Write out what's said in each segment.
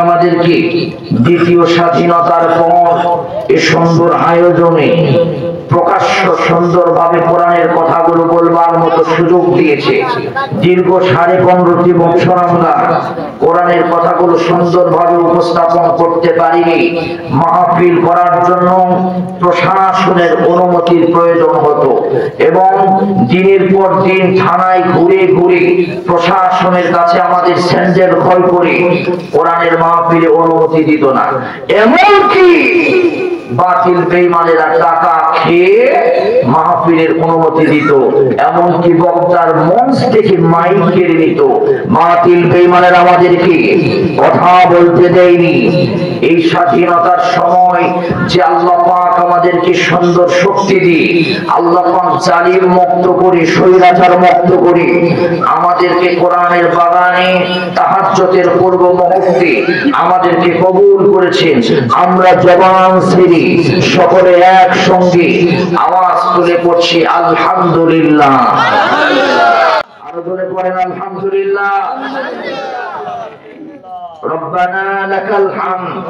আমাদেরকে দ্বিতীয় স্বাধীনতার পর এ সুন্দর আয়োজনে প্রকাশ্য সুন্দরভাবে কোরআনের কথাগুলো বলবার মতো সুযোগ দিয়েছে। দীর্ঘ 15.5 বছর আমরা কোরআনের কথাগুলো সুন্দরভাবে উপস্থাপন করতে পারিনি। মাহফিল করার জন্য প্রশাসনের অনুমতির প্রয়োজন হতো এবং দিনের পর দিন থানায় ঘুরে ঘুরে প্রশাসনের কাছে আমাদের স্যান্ডেল ক্ষয় করে কোরআনের মাহফিলে অনুমতি দিত না। এমনকি বাতিল বেঈমানেরা টাকা খেয়ে মাহফিলের অনুমতি দিত, এমনকি বক্তার মঞ্চ থেকে মাইক কেড়ে নিত। বাতিল বেঈমানেরা আমাদেরকে কথা বলতে দেয়নি। এই স্বাধীনতার সময় যে আল্লাহ পাক আমাদেরকে সুন্দর শক্তি দিয়ে আল্লাহ পাক জালিম মুক্ত করে স্বৈরাচার মুক্ত করে আমাদেরকে কোরআনের বাগানে তাহাজ্জুদের পূর্ব মুহূর্তে আমাদেরকে কবুল করেছেন। আমরা জবান ছেড়ে সকলে একসঙ্গে আওয়াজ তুলে পড়ছি আলহামদুলিল্লাহ। আরো জোরে পড়েন আলহামদুলিল্লাহ। ربنا لك الحمد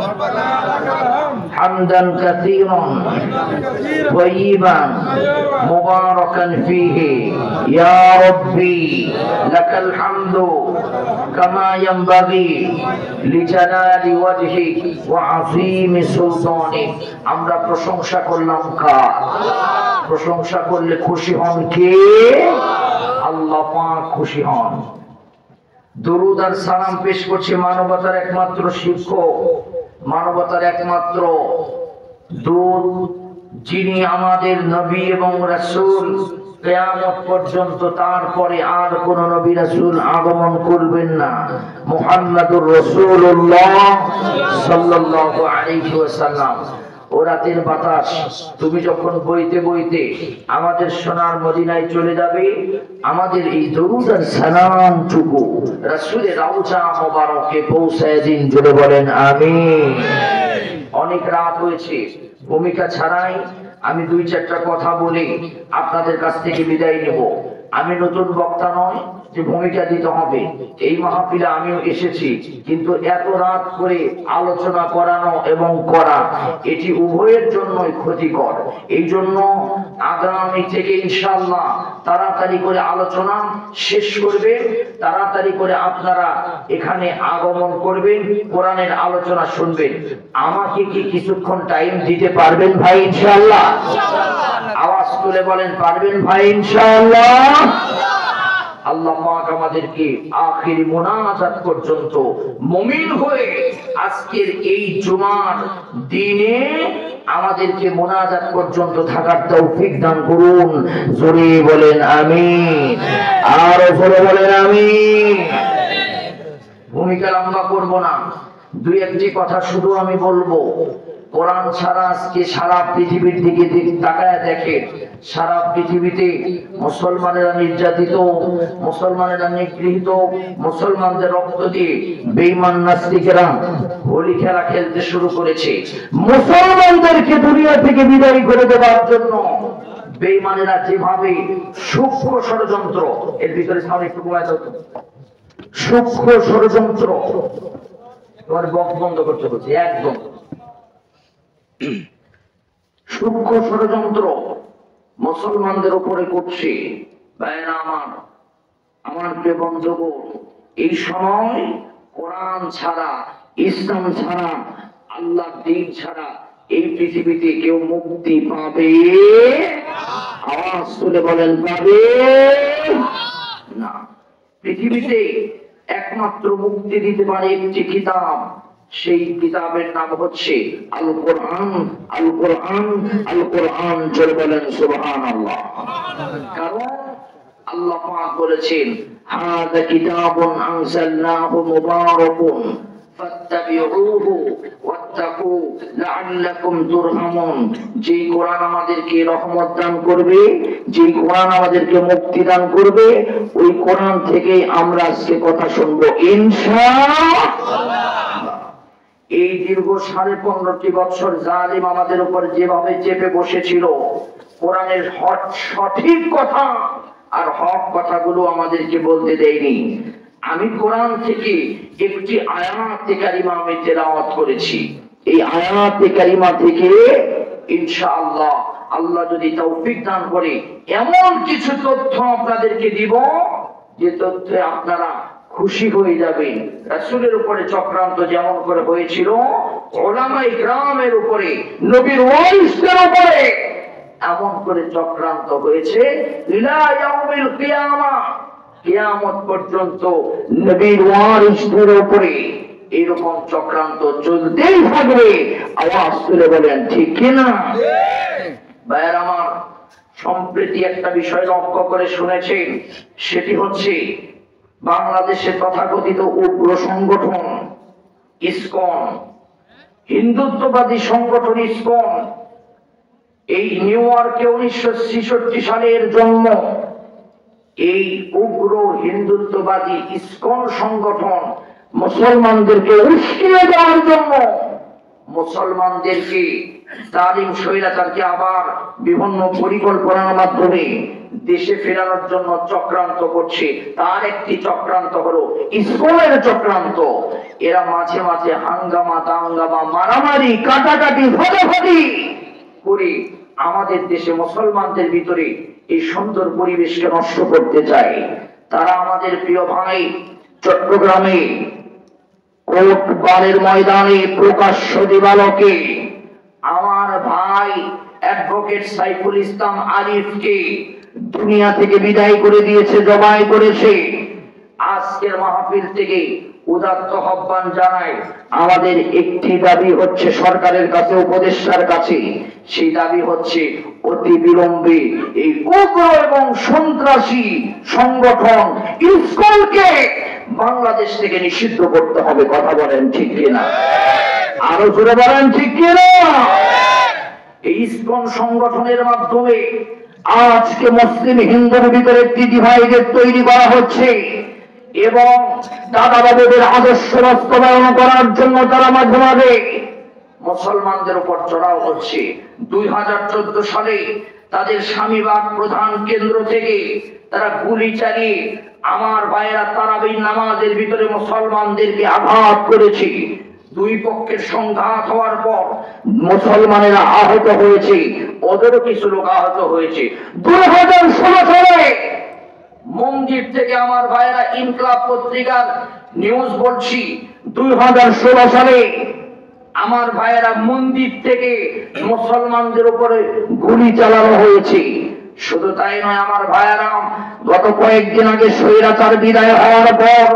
حمدا كثيرا طيبا مباركا فيه يا ربي لك الحمد كما ينبغي لجلال وجهك وعظيم سلطانك। আমরা প্রশংসা করলাম কার? প্রশংসা করলে খুশি হন কে? আল্লাহ পাক খুশি হন। দরুদ আর সালাম পেশ করছে মানবতার একমাত্র শিক্ষক, মানবতার একমাত্র দূত, যিনি আমাদের নবী এবং রাসূল। কিয়ামত পর্যন্ত তারপরে আর কোন নবী রাসূল আগমন করবেন না। মুহাম্মাদুর রাসূলুল্লাহ সাল্লাল্লাহু আলাইহি ওয়াসাল্লাম। ও রাতের বাতাস তুমি যখন বইতে বইতে আমাদের সোনার মদিনায় চলে যাবে, আমাদের এই দরুদ আর সালামটুকু রাসূলের রওজা মোবারকে পৌঁছায় দিন। জোরে বলেন আমিন। অনেক রাত হয়েছে, ভূমিকা ছাড়াই আমি 2-4টা কথা বলে আপনাদের কাছ থেকে বিদায় নেব। আমি নতুন বক্তা নয় যে ভূমিকা দিতে হবে। এই মাহফিলে আমিও এসেছি, কিন্তু এত রাত করে আলোচনা করানো এবং করা এটি উভয়ের জন্যই ক্ষতিকর। এই জন্য আগামী থেকে ইনশাআল্লাহ তাড়াতাড়ি করে আলোচনা শেষ করবে, তাড়াতাড়ি করে আপনারা এখানে আগমন করবেন, কোরআনের আলোচনা শুনবেন। আমাকে কি কিছুক্ষণ টাইম দিতে পারবেন ভাই ইনশাআল্লাহ? আওয়াজ তুলে বলেন পারবেন ভাই ইনশাআল্লাহ? আল্লাহ পাক আমাদেরকে আখিরি মুনাজাত পর্যন্ত মুমিন হয়ে আজকের এই জুমার দিনে আমাদেরকে মুনাজাত পর্যন্ত থাকার তৌফিক দান করুন। জোরে বলেন আমিন। আর জোরে বলেন আমিন। ভূমিকা লম্বা করব না, 2-1টি কথা শুধু আমি বলবো। কোরআন ছাড়া আজকে সারা পৃথিবীর দিকে তাকায় দেখে, সারা পৃথিবীতে মুসলমানেরা নির্যাতিত, মুসলমানেরা নিগৃহীত, মুসলমানদের রক্ত দিয়ে বেঈমান নাস্তিকেরা হোলি খেলা খেলতে শুরু করেছে। মুসলমানদেরকে দুনিয়া থেকে বিদায় করে দেওয়ার জন্য বেঈমানেরা যেভাবে সূক্ষ্ম ষড়যন্ত্র, এর ভিতরে সামনে একটু কমায় দাও, সূক্ষ্ম ষড়যন্ত্র, তোমার বক্স বন্ধ করতে বলছি, একদম সূক্ষ্ম ষড়যন্ত্র মুসলমানদের উপরে করছে। ভাইরা আমার প্রিয় বন্ধুগণ, এই সময় কোরআন ছাড়া, ইসলাম ছাড়া, আল্লাহর দ্বীন ছাড়া এই পৃথিবীতে কেউ মুক্তি পাবে? আওয়াজ তুলে বলেন পাবে না। পৃথিবীতে একমাত্র মুক্তি দিতে পারে একটি কিতাব, সেই কিতাবের নাম হচ্ছে আল কোরআন। আল কোরআন, আল কোরআন। জোরে বলেন সুবহানাল্লাহ। কারণ আল্লাহ পাক বলেছেন হাযা কিতাবুন আনজালনাহু মুবারাকুন ফাত্তাবিউহু ওয়াত্তাকু লাআল্লাকুম তুরহামুন। যে কোরআন আমাদেরকে রহমত দান করবে, যে কোরআন আমাদেরকে মুক্তি দান করবে, ওই কোরআন থেকে আমরা আজকে কথা শুনবো ইনশাআল্লাহ। এই দীর্ঘ 15.5 বছর জালিম আমাদের উপর যেভাবে চেপে বসেছিল, কোরআনের সঠিক কথা আর হক কথাগুলো আমাদেরকে বলতে দেয়নি। আমি কোরআন থেকে একটি আয়াতে কারিমা আমি তেলাওয়াত করেছি। এই আয়াতে কারিমা থেকে ইনশাআল্লাহ আল্লাহ যদি তৌফিক দান করে এমন কিছু তথ্য আপনাদেরকে দিব যে তথ্যে আপনারা খুশি হয়ে যাবেন। রাসূলের উপরে চক্রান্ত যেমন করে হয়েছিল, উলামায়ে কিরামের উপরে, নবীর ওয়ারিসদের উপরে এমন করে চক্রান্ত হয়েছে ইলা ইয়াউমিল কিয়ামা, কিয়ামত পর্যন্ত নবীর ওয়ারিসদের উপরে এরকম চক্রান্ত চলতেই থাকবে। আওয়াজ তুলে বলেন ঠিক কিনা? ভাইয়ের আমার, সম্প্রতি একটা বিষয় লক্ষ্য করে শুনেছেন, সেটি হচ্ছে বাংলাদেশে তথাকথিত উগ্র সংগঠন ইসকন, হিন্দুত্ববাদী সংগঠন ইসকন, এই নিউ ইয়র্কে 1966 সালের জন্ম। এই উগ্র হিন্দুত্ববাদী ইসকন সংগঠন মুসলমানদেরকে উস্কিয়ে দেওয়ার জন্য, মুসলমানদেরকে জালিম স্বৈরাচারকে আবার বিভিন্ন পরিকল্পনার মাধ্যমে দেশে ফেরানোর জন্য চক্রান্ত করছে। তার একটি চক্রান্ত হলো ইসকনের চক্রান্ত। এরা মাঝে মাঝে হাঙ্গামা দাঙ্গামা, মারামারি, কাটাকাটি, ফাটাফাটি করে আমাদের দেশে মুসলমানদের ভিতরে এই সুন্দর পরিবেশকে নষ্ট করতে চায়। তারা আমাদের প্রিয় ভাই চট্টগ্রামে কোর্ট বারের ময়দানে প্রকাশ্য দিবালোকে আমার ভাই অ্যাডভোকেট সাইফুল ইসলাম আরিফকে দুনিয়া থেকে বিদায় করে দিয়েছে, জবাই করেছে। আজকের মাহফিল থেকে উদাত্ত আহ্বান জানাই, আমাদের একটি দাবি হচ্ছে সরকারের কাছে, উপদেষ্টার কাছে, সেই দাবি হচ্ছে অতি বিলম্বে এই উগ্র এবং সন্ত্রাসী সংগঠন ইসকনকে বাংলাদেশ থেকে নিষিদ্ধ করতে হবে। কথা বলেন ঠিক কিনা? আরো জোরে বলেন ঠিক কিনা? এই ইসকন সংগঠনের মাধ্যমে আজকে মুসলিম হিন্দুর ভিতরে একটি ডিভাইডেড তৈরি করা হচ্ছে এবং দাদা বাবুদের আদর্শ বাস্তবায়ন করার জন্য তারা মাঝে মাঝে মুসলমানদের উপর চড়াও হচ্ছে। 2014 সালে তাদের স্বামীবাগ প্রধান কেন্দ্র থেকে তারা গুলি চালিয়ে আমার ভাইয়েরা তারাবির নামাজের ভিতরে মুসলমানদেরকে আঘাত করেছে। দুই পক্ষের সংঘাত হওয়ার পর মুসলমানেরা আহত হয়েছে, ওদেরও কিছু লোক আহত হয়েছে। 2016 সালে মন্দির থেকে আমার ভাইয়েরা ইনকলাব পত্রিকার নিউজ বলছি, 2016 সালে আমার ভাইয়েরা মন্দির থেকে মুসলমানদের উপরে গুলি চালানো হয়েছে। শুধু তাই নয় আমার ভাইয়েরা, গত কয়েকদিন আগে স্বৈরাচার বিদায় হওয়ার পর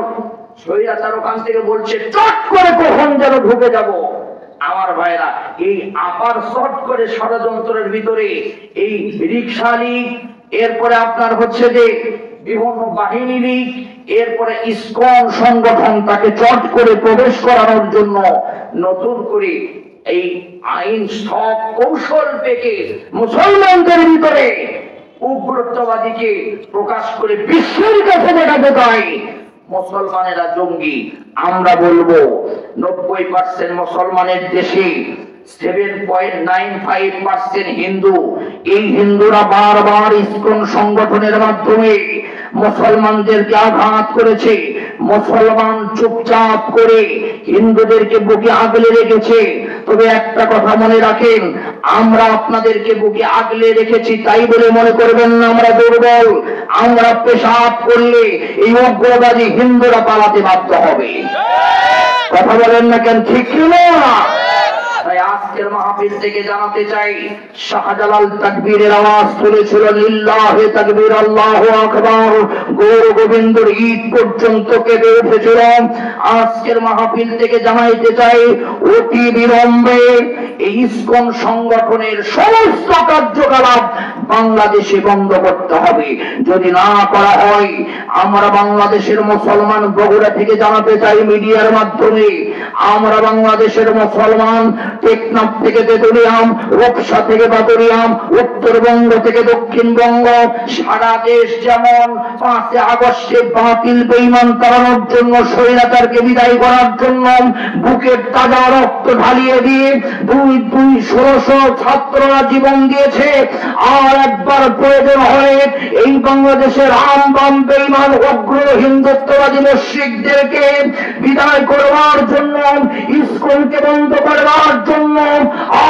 স্বৈরাচার ওখান থেকে বলছে চট করে কখন যেন ঢুকে যাব। আমার ভাইয়েরা, এই আপার শর্ট করে ষড়যন্ত্রের ভিতরে এই রিকশা লীগ, এরপরে আপনার হচ্ছে যে বিভিন্ন বাহিনী লীগ, এরপরে ইসকন সংগঠন তাকে চট করে প্রবেশ করানোর জন্য নতুন করে এই আইন সব কৌশল পেকে মুসলমানদের ভিতরে উগ্রতাবাদীকে প্রকাশ করে বিশ্বের কাছে দেখাতে চায় মুসলমানেরা জঙ্গি। আমরা বলবো 90% মুসলমানের দেশে 7.95% হিন্দু। এই হিন্দুরা বারবার ইসকন সংগঠনের মাধ্যমে মুসলমানদেরকে আঘাত করেছে। মুসলমান চুপচাপ করে হিন্দুদেরকে বুকে আগলে রেখেছে। তবে একটা কথা মনে রাখেন, আমরা আপনাদেরকে বুকে আগলে রেখেছি তাই বলে মনে করবেন না আমরা দুর্বল। আমরা পেশাব করলে এই উগ্রবাদী হিন্দুরা পালাতে বাধ্য হবে। কথা বলেন না কেন? ঠিক না? তাই আজকের মাহফিল থেকে জানাতে চাই, শাহজালাল তাকবীরের আওয়াজ তুলেছিল লিল্লাহি তাকবীর, আল্লাহু আকবার, গৌর গোবিন্দর ঈদ পর্যন্ত কেঁপে উঠেছিল। আজকের মাহফিল থেকে জানাইতে চাই, অতি বিলম্বে এই ইসকন সংগঠনের সমস্ত কার্যকলাপ বাংলাদেশে বন্ধ করতে হবে। যদি না করা হয়, আমরা বাংলাদেশের মুসলমান বগুড়া থেকে জানাতে চাই মিডিয়ার মাধ্যমে, আমরা বাংলাদেশের মুসলমান টেকনাফ থেকে তেতুলিয়াম, রূপসা থেকে বাদুরিয়াম, উত্তরবঙ্গ থেকে দক্ষিণবঙ্গ, সারা দেশ যেমন 5 আগস্টে বাতিল বেঈমান তাড়ানোর জন্য, স্বৈরাচারকে বিদায় করার জন্য বুকের তাজা রক্ত ঢালিয়ে দিয়ে 1600 ছাত্ররা জীবন দিয়েছে, আর একবার প্রয়োজন হলে এই বাংলাদেশের আম বাম বেঈমান উগ্র হিন্দুত্ববাদী মুশরিকদেরকে বিদায় করবার জন্য, ইসকনকে বন্ধ করবার জন্য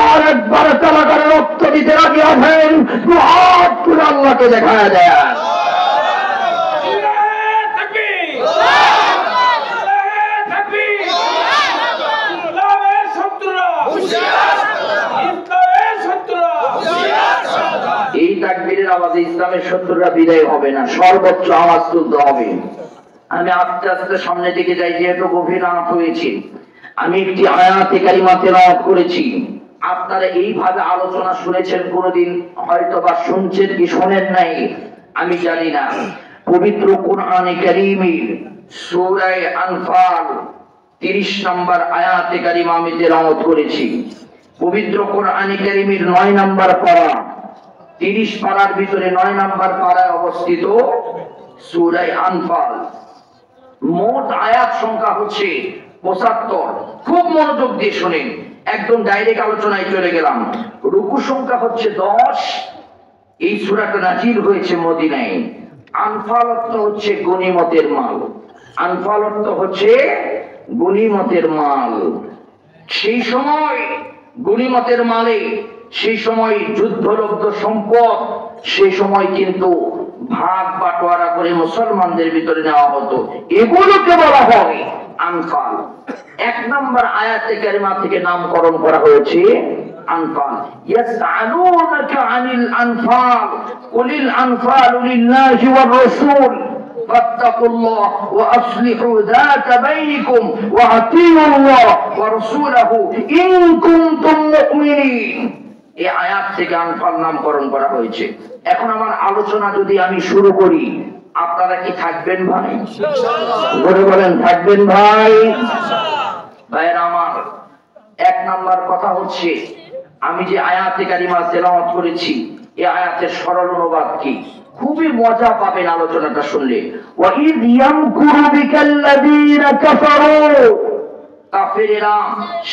আর একবার কারাগারে রক্ত দিতে রাজি আছেন। দুহাত তুলে আল্লাহকে দেখা যায়। এই তাকবীরের আওয়াজে ইসলামের শত্রুরা বিদায় হবে না, সর্বোচ্চ আওয়াজ তুলতে হবে। আমি আস্তে আস্তে সামনে দিকে যাই, যেহেতু গভীর রাত হয়েছে। আমি একটি আয়াতে কারিমা তেলাওয়াত করেছি। আপনারা এইভাবে আলোচনা শুনেছেন কোনদিন, হয়তো বা শুনছেন কি শোনেন নাই আমি জানি না। পবিত্র কোরআনে কারীমের সূরা আনফাল 30 নম্বর আয়াতে কারিমা আমি তেলাওয়াত করেছি। পবিত্র কোরআনে কারীমের 9 নম্বর পারা, 30 পারার ভিতরে 9 নম্বর পারায় অবস্থিত সূরা আনফাল। মোট আয়াত সংখ্যা হচ্ছে 75। খুব মনোযোগ দিয়ে শুনেন, একদম ডাইরেক্ট আলোচনায় চলে গেলাম। রুকু সংখ্যা হচ্ছে 10। এই সূরাটা নাজিল হয়েছে মদিনায়। আনফাল অর্থ হচ্ছে গনিমতের মাল। আনফাল অর্থ হচ্ছে গনিমতের মাল। সেই সময় গনিমতের মালে, সেই সময় যুদ্ধলব্ধ সম্পদ, সেই সময় কিন্তু ভাগ বাটোয়ারা করে মুসলমানদের ভিতরে নেওয়া হতো। এগুলোকে বলা হয় আনফাল। 1 নম্বর আয়াতে কারিমা থেকে নামকরণ করা হয়েছে আনফাল। ইয়াসআলুনাকা আনিল আনফাল কুলিল আনফালু লিল্লাহি ওয়ার রাসূল ফাত্তাকুল্লাহ ওয়া আসলিহু যাতা বাইনিকুম ওয়া আতিউল্লাহ ওয়া রাসূলাহু ইন কুনতুম মুমিনিন। এই আয়াত থেকে আনফাল নামকরণ করা হয়েছে। এখন আমার আলোচনা যদি আমি শুরু করি, আপনারা কি থাকবেন ভাই? বলে বলেন থাকবেন ভাই? ভাইরা আমার, 1 নম্বর কথা হচ্ছে, আমি যে আয়াতে কারিমা তেলাওয়াত করেছি, এই আয়াতের সরল অনুবাদ কি? খুবই মজা পাবেন আলোচনাটা শুনলে। ওয়া ইয ইয়ামকুরু বিকাল্লাযীনা কাফারু, কাফেরেরা,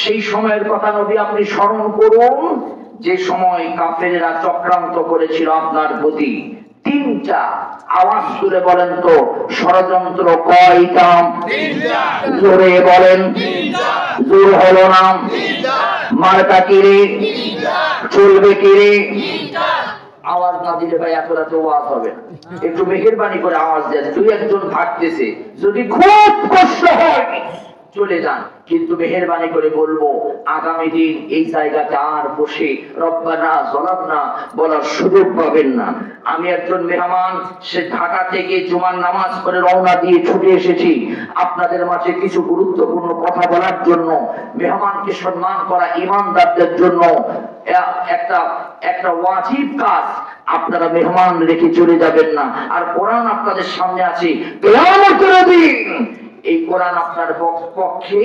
সেই সময়ের কথা নবী আপনি স্মরণ করুন যে সময় কাফেরেরা চক্রান্ত করেছিল আপনার প্রতি। 3টা আওয়াজ তুলে বলেন তো, ষড়যন্ত্র কয়টা? জোরে বলেন। জোর হলো না? মার্কা কিরে? চলবে কিরে? আওয়াজ না দিলে ভাই এত রাতে ওয়াজ হবে না। একটু মেহেরবানি করে আওয়াজ দেন। 2-1 থাকতেছে, যদি খুব কষ্ট হয় চলে যান, কিন্তু মেহেরবানি করে বলবো আগামী দিন এই জায়গাতে আর বসে রব্বানা যালামনা বলার সুযোগ পাবেন না। আমি একজন মেহমান, সে ঢাকা থেকে জুমার নামাজ পড়ে রওনা দিয়ে ছুটে এসেছি আপনাদের মাঝে কিছু গুরুত্বপূর্ণ কথা বলার জন্য। মেহমানকে সম্মান করা ইমানদারদের জন্য একটা ওয়াজিব কাজ। আপনারা মেহমান রেখে চলে যাবেন না। আর কোরআন আপনাদের সামনে আছে, কিয়ামতের দিন এই কোরআন আপনার পক্ষে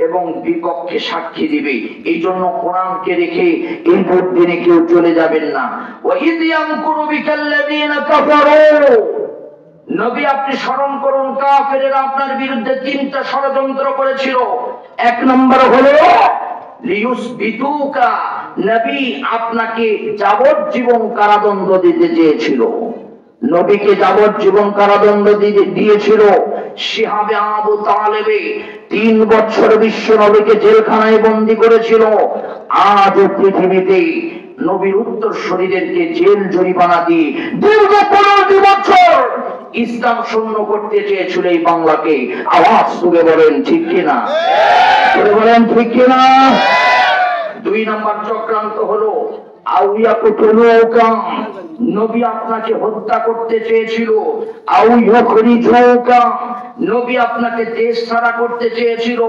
এবং বিপক্ষে সাক্ষী দিবে। এই জন্য কোরআনকে রেখে এই দিনে কেউ চলে যাবেন না। ওয়া ইয ইয়ামকুরু বিকাল্লাযীনা কাফারু, নবী আপনি স্মরণ করুন, কাফেররা আপনার বিরুদ্ধে 3টা ষড়যন্ত্র করেছিল। 1 নম্বর হলো লিয়ুসবিতুকা, নবী আপনাকে যাবজ্জীবন কারাদণ্ড দিতে চেয়েছিল। নবীকে যাবজ্জীবন কারাদণ্ড দিয়েছিল। শিহাবে আবু তালেবে 3 বছর বিশ্ব নবীকে জেলখানায় বন্দী করেছিল। আজ পৃথিবীতে নবীর উত্তরসূরিদেরকে জেল জরিমানা দিয়ে দীর্ঘ 15 বছর ইসলাম শূন্য করতে চেয়েছিল এই বাংলাকে। আওয়াজ তুলে বলেন ঠিক কিনা? বলেন ঠিক কিনা? 2 নম্বর চক্রান্ত হলো নবী আপনাকে হত্যা করতে চেয়েছিল। নবী আপনাকে দেশ ছাড়া করতে চেয়েছিল।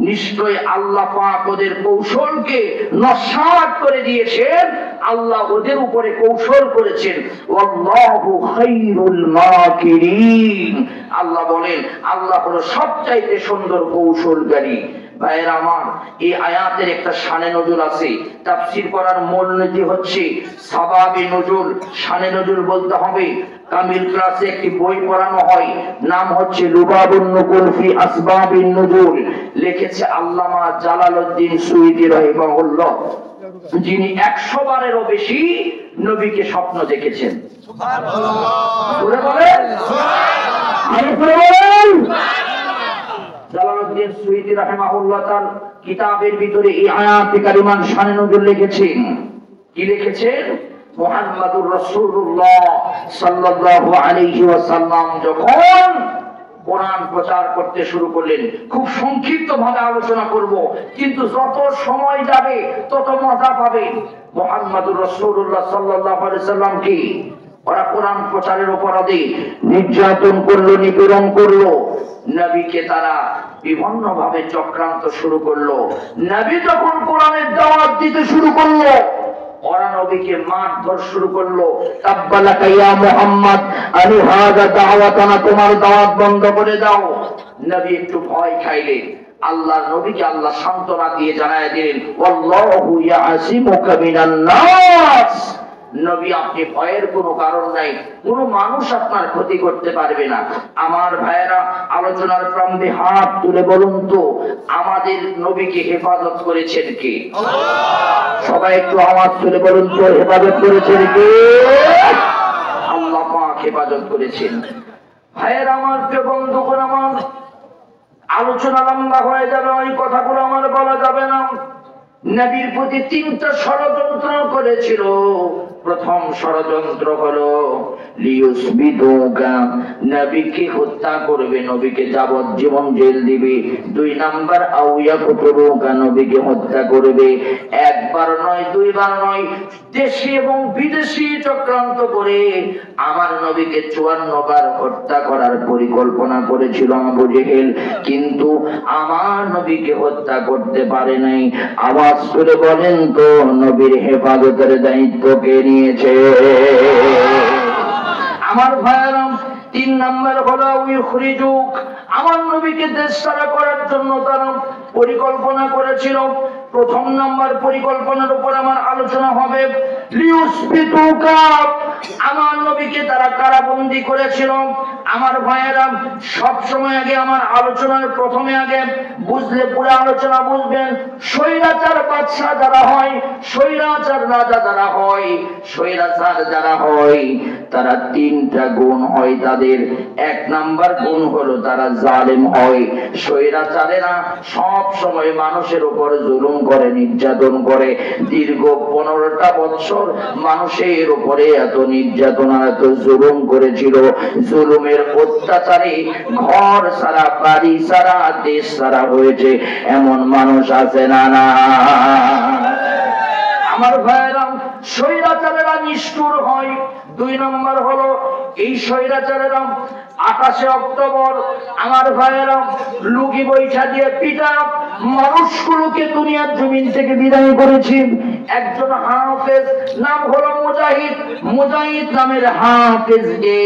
নিশ্চয় আল্লাহ পাক ওদের কৌশলকে নস্যাৎ করে দিয়েছেন, আল্লাহ ওদের উপরে কৌশল করেছেন। ওয়াল্লাহু খায়রুল মাকিরিন, আল্লাহ বলেন আল্লাহ হলো সবচাইতে সুন্দর কৌশলকারী। ভাইয়েরা আমার, এই আয়াতের একটা শানে নজুল আছে। তাফসীর করার মূলনীতি হচ্ছে সাবাবে নজুল। শানে নজুল বলতে হবে, কামিল ক্লাসে একটি বই পড়ানো হয়, নাম হচ্ছে লুবাবুন নুকুল ফি আসবাবিন নুজুল, লিখেছে আল্লামা জালালউদ্দিন সুয়ুতী রাহিমাহুল্লাহ, যিনি 100 বারেরও বেশি নবীকে স্বপ্ন দেখেছেন। জালালউদ্দিন সুয়ুতী রাহিমাহুল্লাহ তার কিতাবের ভিতরে এই আয়াতে কারিমান শানে নজুল লিখেছেন। কি লিখেছেন? মুহাম্মাদুর রাসূলুল্লাহ সাল্লাল্লাহু আলাইহি ওয়াসাল্লাম যখন কোরআন প্রচার করতে শুরু করলেন, খুব সংক্ষিপ্ত ভাবে আলোচনা করব, কিন্তু যত সময় যাবে তত মজা পাবেন। মুহাম্মাদুর রাসূলুল্লাহ সাল্লাল্লাহু আলাইহি ওয়াসাল্লাম কি ওরা কোরআন প্রচারের অপরাধে নির্যাতন করলো, নিপীড়ন করলো। নবীকে তারা বিভিন্ন ভাবে চক্রান্ত শুরু করলো। নবী যখন কোরআনের দাওয়াত দিতে শুরু করলো, ওরা নবীকে মারধর শুরু করলো। তাব্বালাকা ইয়া মুহাম্মদ আলি হাযা দাওয়াতানা, তোমার দাওয়াত বন্ধ করে দাও। নবী একটু ভয় খাইলেন। আল্লাহর নবীকে আল্লাহ সান্ত্বনা দিয়ে জানায় দিলেন, ওয়াল্লাহু ইয়াসিমুকা মিনান নাস, নবী আপনি ভয়ের কোনো কারণ নাই, কোনো মানুষ আপনার ক্ষতি করতে পারবে না। আমার ভাইয়েরা, আলোচনার প্রারম্ভে হাত তুলে বলুন তো, আমাদের নবীকে হেফাজত করেছেন কে? সবাই একটু আওয়াজ তুলে বলুন তো, হেফাজত করেছেন কে? আল্লাহ পাক হেফাজত করেছেন। ভাইয়েরা আমার, প্রিয় বন্ধুগণ আমার, আলোচনা লম্বা হয়ে যাবে, ওই কথাগুলো আমার বলা যাবে না। নবীর প্রতি 3টা ষড়যন্ত্র করেছিল। প্রথম ষড়যন্ত্র হলো লিয়ুসবিদুকা, নবীকে হত্যা করবে, নবীকে যাবজ্জীবন জেল দিবে। 2 নাম্বার আউয়াকুতুরুকা, নবীকে হত্যা করবে। একবার নয়, 2 বার নয়, দেশি এবং বিদেশি চক্রান্ত করে আমার নবীকে 54 বার হত্যা করার পরিকল্পনা করেছিল আবু জেহেল, কিন্তু আমার নবীকে হত্যা করতে পারে নাই। আওয়াজ করে বলেন তো, নবীর হেফাজতের দায়িত্ব কে নিয়েছে? আমার ভাইয়েরা, 3 নাম্বার হলো ইখরিজুক, আমার নবীকে দেশ ছাড়া করার জন্য তারা পরিকল্পনা করেছিল। প্রথম নাম্বার পরিকল্পনার উপর আমার আলোচনা হবে। লিউসবিতুকা, আমার নবীকে তারা কারাবন্দী করেছিল। আমার ভাইয়েরা, সব সময় আগে আমার আলোচনার প্রথমে আগে বুঝলে পুরো আলোচনা বুঝবেন। স্বৈরাচার বাদশা যারা হয়, স্বৈরাচার রাজা যারা হয়, স্বৈরাচার যারা হয়, তারা 3টা গুণ হয় তাদের। 1 নাম্বার গুণ হলো তারা জালেম হয়। স্বৈরাচারেরা সব সময় মানুষের উপর জুলুম করে, নির্যাতন করে। দীর্ঘ 15টা বছর মানুষের উপরে এত নির্যাতন আর এত জুলুম করেছিল। জুলুমের অত্যাচারে ঘর সারা, বাড়ি সারা, দেশ সারা হয়েছে এমন মানুষ আছে না? না আমার ভাইয়েরা, স্বৈরাচারেরা নিষ্ঠুর হয়। 2 নম্বর হলো এই স্বৈরাচারেরা 28 অক্টোবর আমার ভাইয়েরা লুকি বৈঠা দিয়ে পিটা মানুষগুলোকে দুনিয়ার জমিন থেকে বিদায় করেছি। একজন হাফেজ, নাম হলো মুজাহিদ, মুজাহিদ নামের হাফেজকে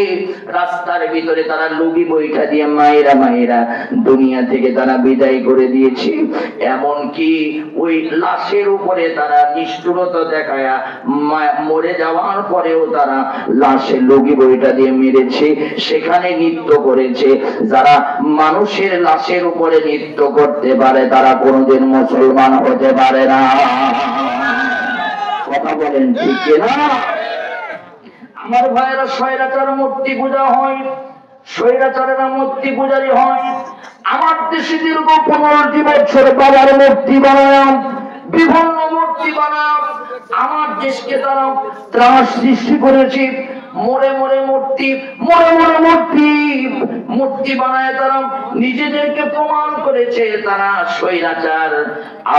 রাস্তার ভিতরে তারা লুকি বৈঠা দিয়ে মায়েরা মায়েরা দুনিয়া থেকে তারা বিদায় করে দিয়েছে। এমনকি ওই লাশের উপরে তারা নিষ্ঠুরতা দেখায়া মরে যাওয়ার পরেও তারা লাশে লুকি বৈঠা দিয়ে মেরেছে, সেখানে নৃত্য করেছে। যারা মানুষের লাশের উপরে নৃত্য করতে পারে তারা কোনোদিন মুসলমান হতে পারে না। কথা বলেন ঠিক না? আমার ভাইয়েরা, স্বৈরাচার মূর্তি পূজা হয়, স্বৈরাচারেরা মূর্তি পূজারি হয়। আমার দেশে দীর্ঘ 15টি বছর বাবার মূর্তি বানায়, বিভিন্ন মূর্তি বানায় আমার দেশকে তারা ত্রাস সৃষ্টি করেছে। মোড়ে মোড়ে মূর্তি, মোড়ে মোড়ে মূর্তি বানায় তারা নিজেদেরকে প্রমাণ করেছে তারা স্বৈরাচার।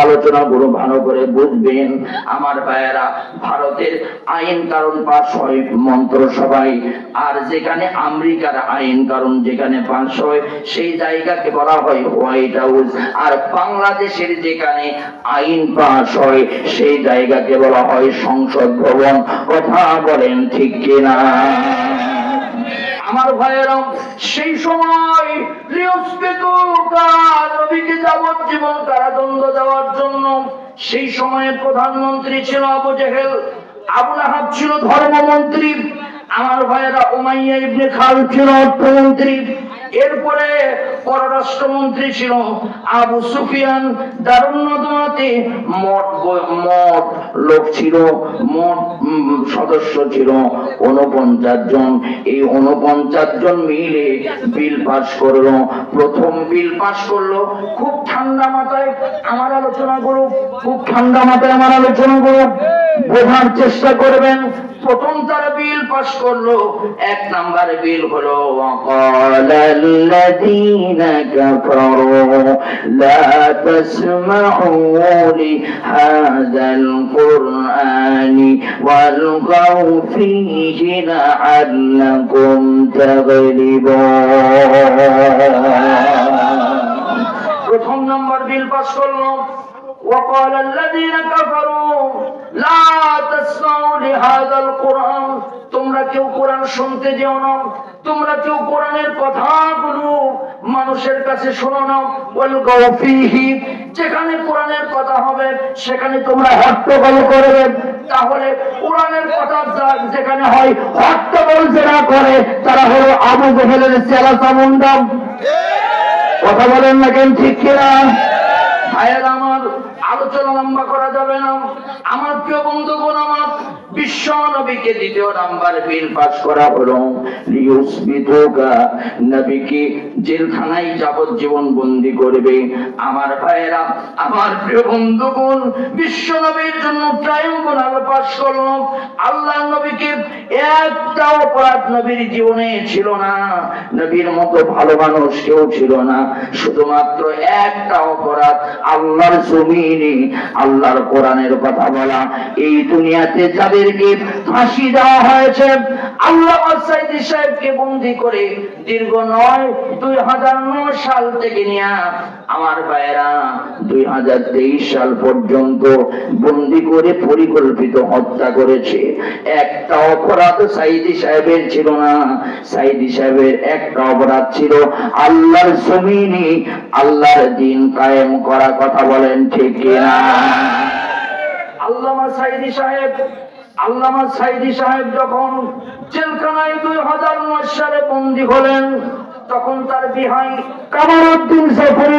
আলোচনাগুলো ভালো করে বুঝবেন আমার ভাইয়েরা। ভারতের আইন কানুন পাস হয় মন্ত্রিসভায়, আর যেখানে আমেরিকার আইন কানুন যেখানে পাস হয় সেই জায়গাকে বলা হয় হোয়াইট হাউস, আর বাংলাদেশের যেখানে আইন পাস হয় সেই জায়গাকে বলা হয় সংসদ ভবন। কথা বলেন ঠিক কিনা আমার ভাইয়েরা? সেই সময় নবীকে যাবজ্জীবন কারাদণ্ড দেওয়ার জন্য সেই সময়ের প্রধানমন্ত্রী ছিল আবু জেহেল, আবু লাহাব ছিল ধর্মমন্ত্রী, আমার ভাইয়েরা উমাইয়া ইবনে খালদ ছিল অর্থমন্ত্রী, এরপরে পররাষ্ট্রমন্ত্রী ছিল আবু সুফিয়ান। দারুন নদওয়াতে মোট লোক ছিল, মোট সদস্য ছিল 49 জন। এই 49 জন মিলে বিল পাস করলো। প্রথম বিল পাস করলো খুব ঠান্ডা মাথায় আমার আলোচনা করুক, খুব ঠান্ডা মাথায় আমার আলোচনা করুক, বোঝার চেষ্টা করবেন। প্রথম তারা বিল পাস করলো, 1 নাম্বার বিল হলো ওয়াকালাল্লাযীনা কাফারু লা তাসমাউ লিহাযাল কুরআনি ওয়ালগাউ ফীহি লাআল্লাকুম তাগলিবুন। প্রথম নাম্বার বিল পাস করলো وقال الذين كفروا لا تسمعوا لهذا القرآن, তোমরা কেউ কোরআন শুনতে যেও না, তোমরা কেউ কোরআনের কথাগুলো মানুষের কাছে শোনো না। ওয়ালগাউ ফীহি, যেখানে কোরআনের কথা হবে সেখানে তোমরা হট্টগোল করবে। তাহলে কোরআনের কথা যেখানে হয় হট্টগোল যারা করে তারা হলো আবু জেহেলের চেলা চামুন্ডা। কথা বলেন না কেন ঠিক কিনা ভাইয়েরা আমার? আলোচনা লম্বা করা যাবে না আমার প্রিয় বন্ধুগণ। আমার বিশ্ব নবীকে 2য় নাম্বার বিল পাস করা হলো লিউসবিতুকা, নবীকে জেলখানায় যাবজ্জীবন বন্দী করবে। আমার ভাইয়েরা আমার প্রিয় বন্ধুগণ, বিশ্ব নবীর জন্য ট্রাইব্যুনাল পাস করলো। আল্লাহ নবীকে একটা অপরাধ নবীর জীবনে ছিল না, নবীর মতো ভালো মানুষ কেউ ছিল না, শুধুমাত্র একটা অপরাধ, আল্লাহর জমিনে আল্লাহর কোরআনের কথা বলা। এই দুনিয়াতে যাদেরকে ফাঁসি দেওয়া হয়েছে, আল্লামা সাঈদী সাহেবকে বন্দী করে দীর্ঘ 2009 সাল থেকে নিয়ে আমার ভাইয়েরা 2023 সাল পর্যন্ত বন্দী করে পরিকল্পিত হত্যা করেছে। একটা অপরাধ সাঈদী সাহেবের ছিল না, সাঈদী সাহেবের একটা অপরাধ ছিল আল্লাহর জমিনে আল্লাহর দ্বীন কায়েম করা। কথা বলেন ঠিক কিনা? আল্লামা সাঈদী সাহেব যখন জেলখানায় 2009 সালে বন্দী হলেন, তখন তার বিহাই কামালউদ্দিন জাফরি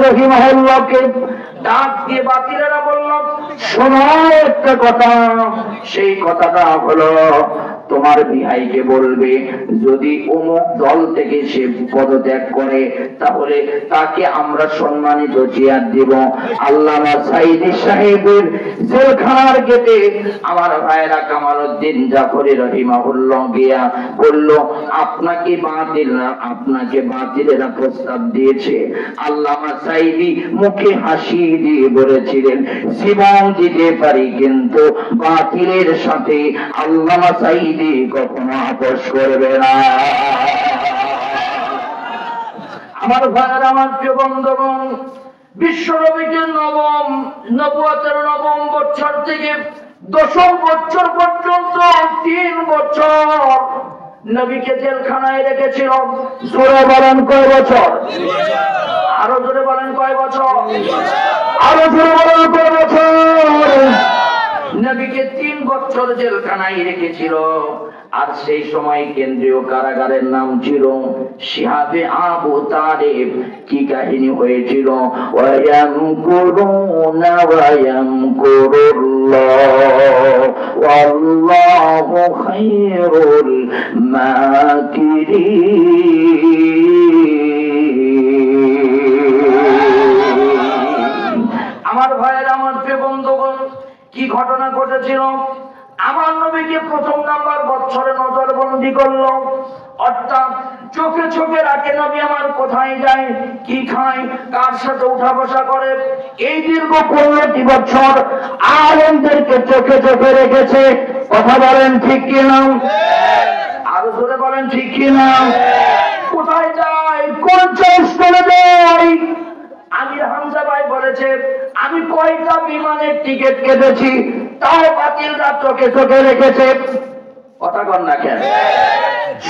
রহিমাহুল্লাহকে ডাক দিয়ে বাতিলেরা বলল, শোনো একটা কথা। সেই কথাটা হলো তোমার বিহাইকে বলবে যদি অমুক দল থেকে সে পদত্যাগ করে তাহলে তাকে আমরা সম্মানিত চেয়ার দিব। আল্লামা সাঈদী সাহেবের জেলখানার গেটে আমার ভাইরা কামালউদ্দিন জাফরি রহিমাহুল্লাহ গিয়া বলল, আপনাকে বাতিলেরা প্রস্তাব দিয়েছে। আল্লামা সাঈদী মুখে হাসি দিয়ে বলেছিলেন, জীবন দিতে পারি কিন্তু বাতিলের সাথে আল্লামা সাঈদী কখনো আপোষ করবে না। আমার ভাইয়েরা আমার প্রিয় বন্ধুগণ, বিশ্ব নবীকে নবুয়তের 9ম বছর থেকে 10ম বছর পর্যন্ত 3 বছর নবীকে জেলখানায় রেখেছিল। জোরে বলেন কয় বছর? আরো জোরে বলেন কয় বছর? আরো জোরে বলেন কয় বছর? নবীকে 3 বছর জেলখানায় রেখেছিল। আর সেই সময় কেন্দ্রীয় কারাগারের নাম ছিল শিহাবে আবু তালেব। কি কাহিনী হয়েছিল? ওয়ায়ামকুরুনা ওয়ায়ামকুরুল্লাহ ওয়াল্লাহু খায়রুল মাকিরিন। আমার ভাইয়েরা আমার প্রিয় বন্ধুগণ, কি ঘটনা ঘটেছিল? আগে নবী আমার কোথায় যায়, কি খায়, কার সাথে উঠা বসা করে, এই দীর্ঘ 15টি বছর আলেমদেরকে চোখে চোখে রেখেছে। কথা বলেন ঠিক কিনা? আরো জোরে বলেন ঠিক কিনা? কোথায় যায়, কোন চৌস্টলে যায়? আমির হামজা ভাই বলেছে, আমি কয়টা বিমানের টিকিট কেটেছি তাও বাতিলরা চোখে চোখে রেখেছে। কথা বল না কেন?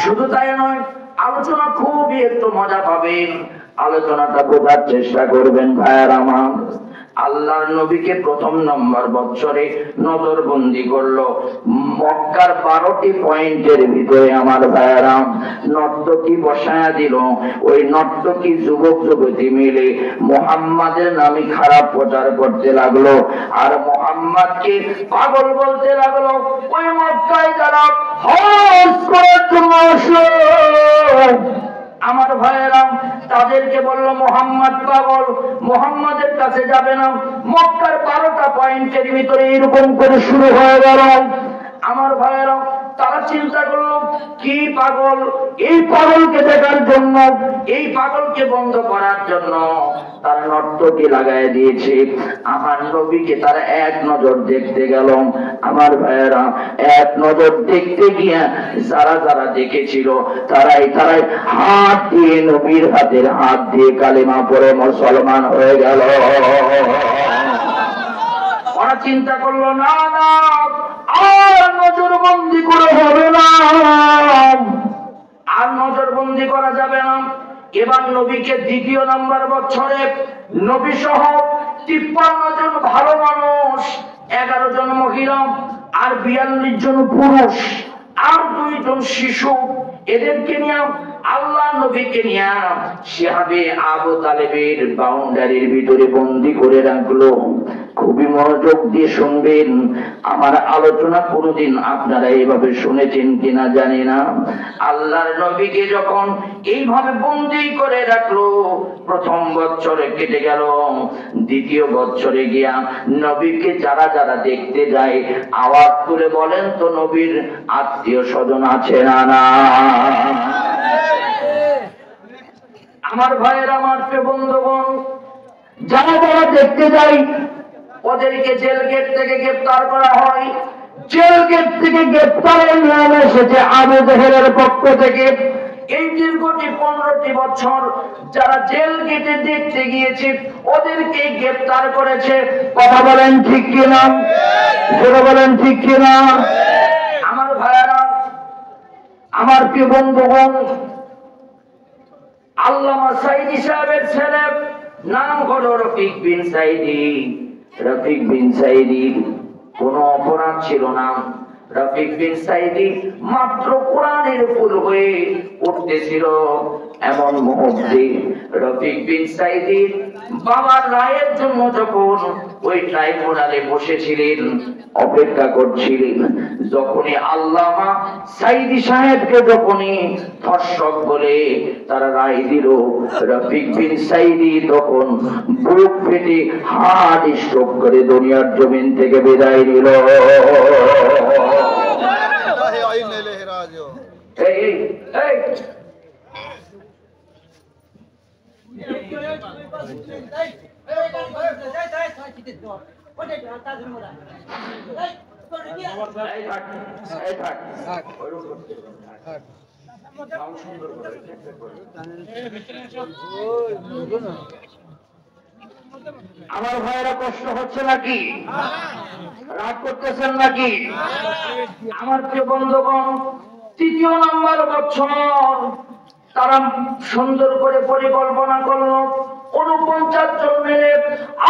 শুধু তাই নয়, আলোচনা খুবই একটু মজা পাবেন। আলোচনাটা বোঝার চেষ্টা করবেন ভাইয়ার আমার। আল্লাহর নবীকে প্রথম নম্বর বছরে নজরবন্দি করলো মক্কার 12টি পয়েন্টের ভিতরে আমার ভাইয়ারা নর্তকী বসায়া দিল। ওই নর্তকী যুবক যুবতী মিলে মুহাম্মাদের নামে খারাপ প্রচার করতে লাগলো আর মুহাম্মাদকে পাগল বলতে লাগলো। ওই মক্কায় যারা হজ করার জন্য আসলো আমার ভাইয়েরা তাদেরকে বললো মুহাম্মদ পাগল, মুহাম্মাদের কাছে যাবে না। মক্কার 12টা পয়েন্টের ভিতরে এরকম করে শুরু হয়ে গেল। আমার ভাইয়েরা তারা চিন্তা করলো কি পাগল, এই পাগলকে দেখার জন্য, এই পাগলকে বন্ধ করার জন্য তারা নর্তকী লাগাই দিয়েছে। আমার নবীকে তারা এক নজর দেখতে গেল। আমার ভাইয়েরা এক নজর দেখতে গিয়া যারা যারা দেখেছিল তারাই হাত দিয়ে নবীর হাতের হাত দিয়ে কালেমা পড়ে মুসলমান হয়ে গেল। ওরা চিন্তা করলো না না আর নজরবন্দি করে হবে না, আর নজরবন্দি করা যাবে না। এবার নবীকে দ্বিতীয় নম্বর বছরে নবী সহ 53 জন ভালো মানুষ, 11 জন মহিলা আর 42 জন পুরুষ আর 2 জন শিশু, এদেরকে নিয়ে আল্লাহ নবীকে নিয়ে শিহাবে আবু তালেবের বাউন্ডারির ভিতরে বন্দী করে রাখলো। খুবই মনোযোগ দিয়ে শুনবেন আমার আলোচনা। কোনদিন আপনারা এইভাবে শুনেছেন কিনা জানি না। আল্লাহর নবীকে যখন এইভাবে বন্দী করে রাখলো, প্রথম বছরে কেটে গেল, দ্বিতীয় বছরে গিয়া নবীকে যারা যারা দেখতে যায় আওয়াজ করে বলেন তো নবীর আত্মীয় স্বজন আছে না? না আমার ভাইয়ের, আমার প্রিয় বন্ধুগণ, যারা যারা দেখতে যাই ওদেরকে জেল গেট থেকে গ্রেফতার করা হয়। জেল গেট থেকে গ্রেফতারের নাম এসেছে আবু জেহেলের পক্ষ থেকে। এই দীর্ঘটি 15টি বছর যারা জেল গেটে দেখতে গিয়েছে ওদেরকে গ্রেফতার করেছে। কথা বলেন ঠিক কিনা? জোরে বলেন ঠিক কিনা? আমার ভাইয়েরা, আমার প্রিয় বন্ধুগণ, আল্লামা সাইদি সাহেবের ছেলে নাম হলো রফিক বিন সাইদি। রফিক বিন সাইদির কোনো অপরাধ ছিল না। রফিক বিন সাইদি মাত্র কোরআনের ফুল হয়ে উঠতেছিল এমন মুহূর্তে রফিক বিন সাইদির বাবার রায়ের জন্য যখন ওই ট্রাইব্যুনালে বসেছিলেন, অপেক্ষা করছিলেন, যখনই আল্লামা সাইদি সাহেবকে যখনই ধর্ষক বলে তারা রায় দিল, রফিক বিন সাইদি তখন বুক ফেটে হার্ট স্ট্রোক করে দুনিয়ার জমিন থেকে বিদায় নিল। আমার ভাইয়েরা কষ্ট হচ্ছে নাকি? রাগ করতেছেন নাকি? আমার প্রিয় বন্ধুগণ, তৃতীয় নম্বর বছর তারা সুন্দর করে পরিকল্পনা করলো 49 জন মিলে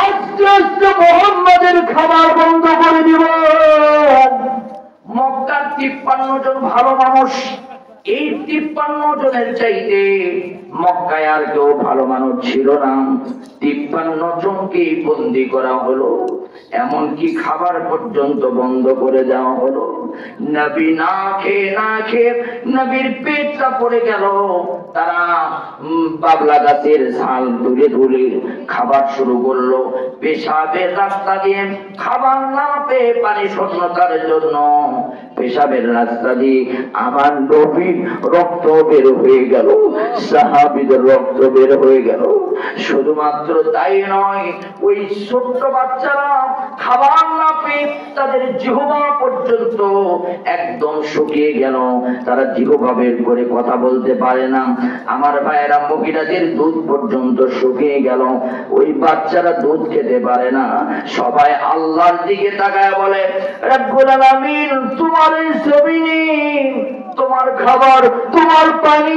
আস্তে আস্তে মুহাম্মাদের খাবার বন্ধ করে দিব। মক্কার 53 জন ভালো মানুষ, এই 53 জনের চাইতে মক্কায় আর কেউ ভালো মানুষ ছিল না। 53 জনকে বন্দী করা হলো, এমনকি খাবার পর্যন্ত বন্ধ করে দেওয়া হলো। নবী না খেয়ে নবীর পেটটা পড়ে গেল। তারা বাবলা গাছের ঝাল তুলে খাবার শুরু করলো। পেশাবের রাস্তা দিয়ে খাবার না পেয়ে পানি শূন্যতার জন্য পেশাবের রাস্তা দিয়ে আমার নবীর রক্ত বের হয়ে গেল, সাহাবীদের রক্ত বের হয়ে গেল। শুধুমাত্র তাই নয়, ওই ছোট্ট বাচ্চারা খাবার না পেয়ে তাদের জিহ্বা পর্যন্ত একদম শুকিয়ে গেল, তারা জিহ্বা বের করে কথা বলতে পারে না। আমার ভাইয়েরা, মহিলাদের দুধ পর্যন্ত শুকিয়ে গেল, ওই বাচ্চারা দুধ খেতে পারে না। সবাই আল্লাহর দিকে তাকায় বলে, রব্বুল আলামিন, তোমার এই জমিনে তোমার খাবার, তোমার পানি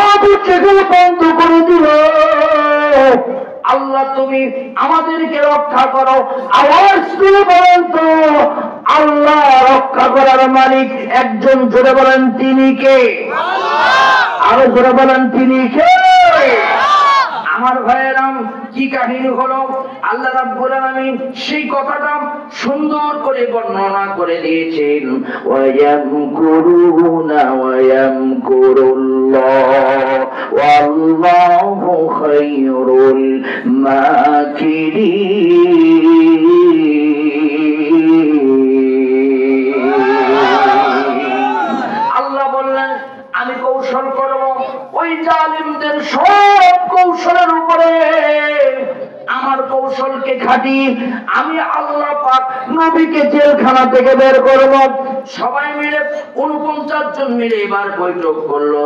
আবু জেহেল বন্ধ করে দিল। আল্লাহ, তুমি আমাদেরকে রক্ষা করো। আওয়াজ করে বলেন তো, আল্লাহ রক্ষা করার মালিক একজন, জোরে বলেন তিনি কে? আরো জোরে বলেন তিনি কে? আমার ভাইয়েরাম, কি কাহিনী হলো, আল্লাহ রাব্বুল আলামিন সেই কথাটা সুন্দর করে বর্ণনা করে দিয়েছেন। ওয়ায়ামকুরুনা ওয়ায়ামকুরুল্লাহ ওয়াল্লাহু খায়রুল মাকিরিন। আল্লাহ বললেন, আমি কৌশল করব ওই জালিমদের সব কৌশলের উপরে। আমার কৌশলকে খাটিয়ে আমি আল্লাহ পাক নবীকে জেলখানা থেকে বের করব। সবাই মিলে 49 জন মিলে এবার বৈঠক করলো।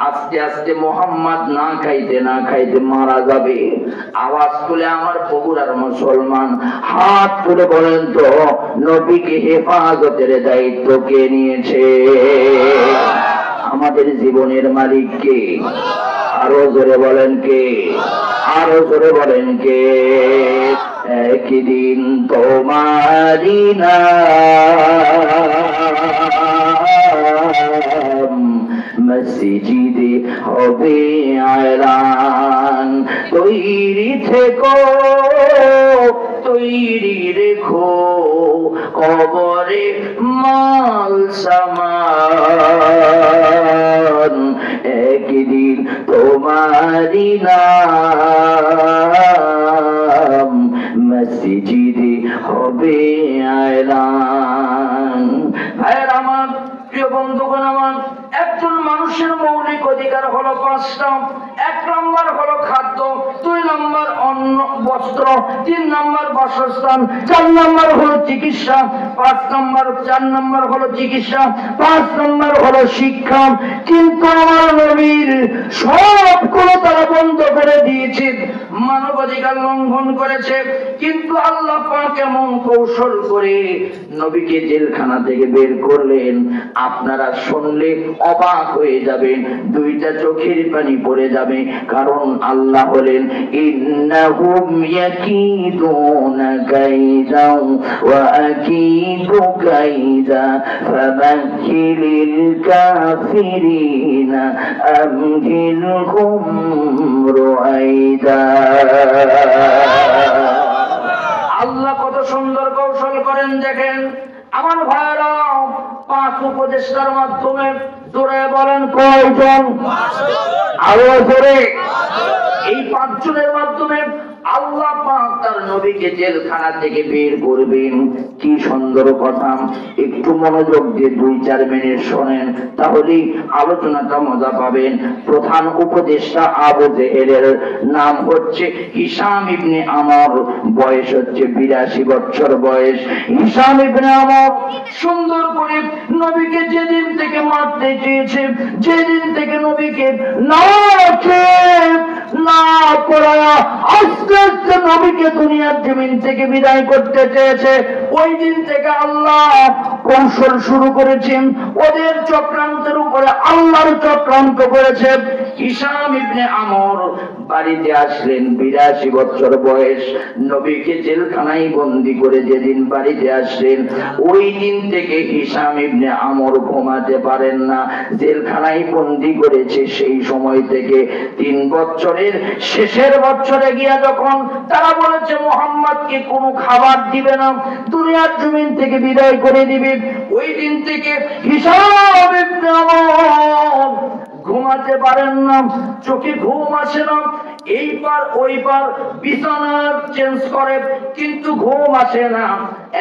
আস্তে আস্তে মোহাম্মদ না খাইতে না খাইতে মারা যাবে। আওয়াজ তুলে আমার বগুড়ার মুসলমান হাত তুলে বলেন তো, নবীকে হেফাজতের দায়িত্ব কে নিয়েছে? আমাদের জীবনের মালিক কে? আরো জোরে বলেন কে? আরো জোরে বলেন কে? একদিন তোমারি নাম মসজিদে হবে আয়লান। তৈরি থেকো, তৈরি রেখো, কবরে মাল সামান। একদিন তোমারি নাম মসজিদে হবে আয়লান। ভাইয়ের আমার, প্রিয় বন্ধুগণ আমার, একজন মানুষের মৌলিক অধিকার হলো 5টা। 1 নম্বর হলো খাদ্য, 2 নম্বর অন্ন বস্ত্র, 3 নম্বর বাসস্থান, 4 নম্বর হলো চিকিৎসা, 4 নম্বর হলো চিকিৎসা, 5 নম্বর হলো শিক্ষা। কিন্তু আমার নবীর সবগুলো তারা বন্ধ করে দিয়েছে, মানবাধিকার লঙ্ঘন করেছে। কিন্তু আল্লাহ পাক এমন কৌশল করে নবীকে জেলখানা থেকে বের করলেন, আপনারা শুনলে অবাক হয়ে যাবেন, 2টা চোখের পানি পড়ে যাবে। কারণ আল্লাহ বলেন, ইন্নাহুম ইয়াকিদুনা কাইদা ওয়া আকিদু কাইদা ফামাহিলিল কাফিরিনা আমহিলহুম রুয়াইদা। আল্লাহ কত সুন্দর কৌশল করেন দেখেন। আমার ভাইরা, 5 উপদেষ্টার মাধ্যমে, জোরে বলেন কয়জন? আরো জোরে। এই 5 জনের মাধ্যমে আল্লাহ পাক তার নবীকে জেলখানা থেকে বের করবেন। কি সুন্দর কথা, একটু মনোযোগ দিয়ে 2-4 মিনিট শোনেন, তাহলে আলোচনাটা মজা পাবেন। প্রধান উপদেষ্টা আবু জেহেলের নাম হচ্ছে হিশাম ইবনে আমর, বয়স হচ্ছে 82 বছর বয়স। হিশাম ইবনে আমর সুন্দর করে নবীকে যেদিন থেকে মারতে চেয়েছে, যেদিন থেকে নবীকে না করা আস্তে আস্তে নবীকে দুনিয়ার জমিন থেকে বিদায় করতে চেয়েছে, ওই দিন থেকে আল্লাহ কৌশল শুরু করেছেন। ওদের চক্রান্তের উপরে আল্লাহর চক্রান্ত করেছে। হিশাম ইবনে আমর বাড়িতে আসলেন, 82 বছর বয়স। নবীকে জেলখানায় বন্দী করে যেদিন বাড়িতে আসলেন, ওই দিন থেকে হিশাম ইবনে আমর ঘুমাতে পারেন না। জেলখানায় বন্দী করেছে সেই সময় থেকে 3 বছরের শেষের বছরে গিয়া যখন তারা বলেছে মুহাম্মদকে কোনো খাবার দিবে না, দুনিয়ার জমিন থেকে বিদায় করে দিবে, ওই দিন থেকে হিশাম ইবনে আমর ঘুমাতে পারেন না, চোখে ঘুম আসে না। এই পার ওই পার বিছানা চেঞ্জ করে, কিন্তু ঘুম আসে না।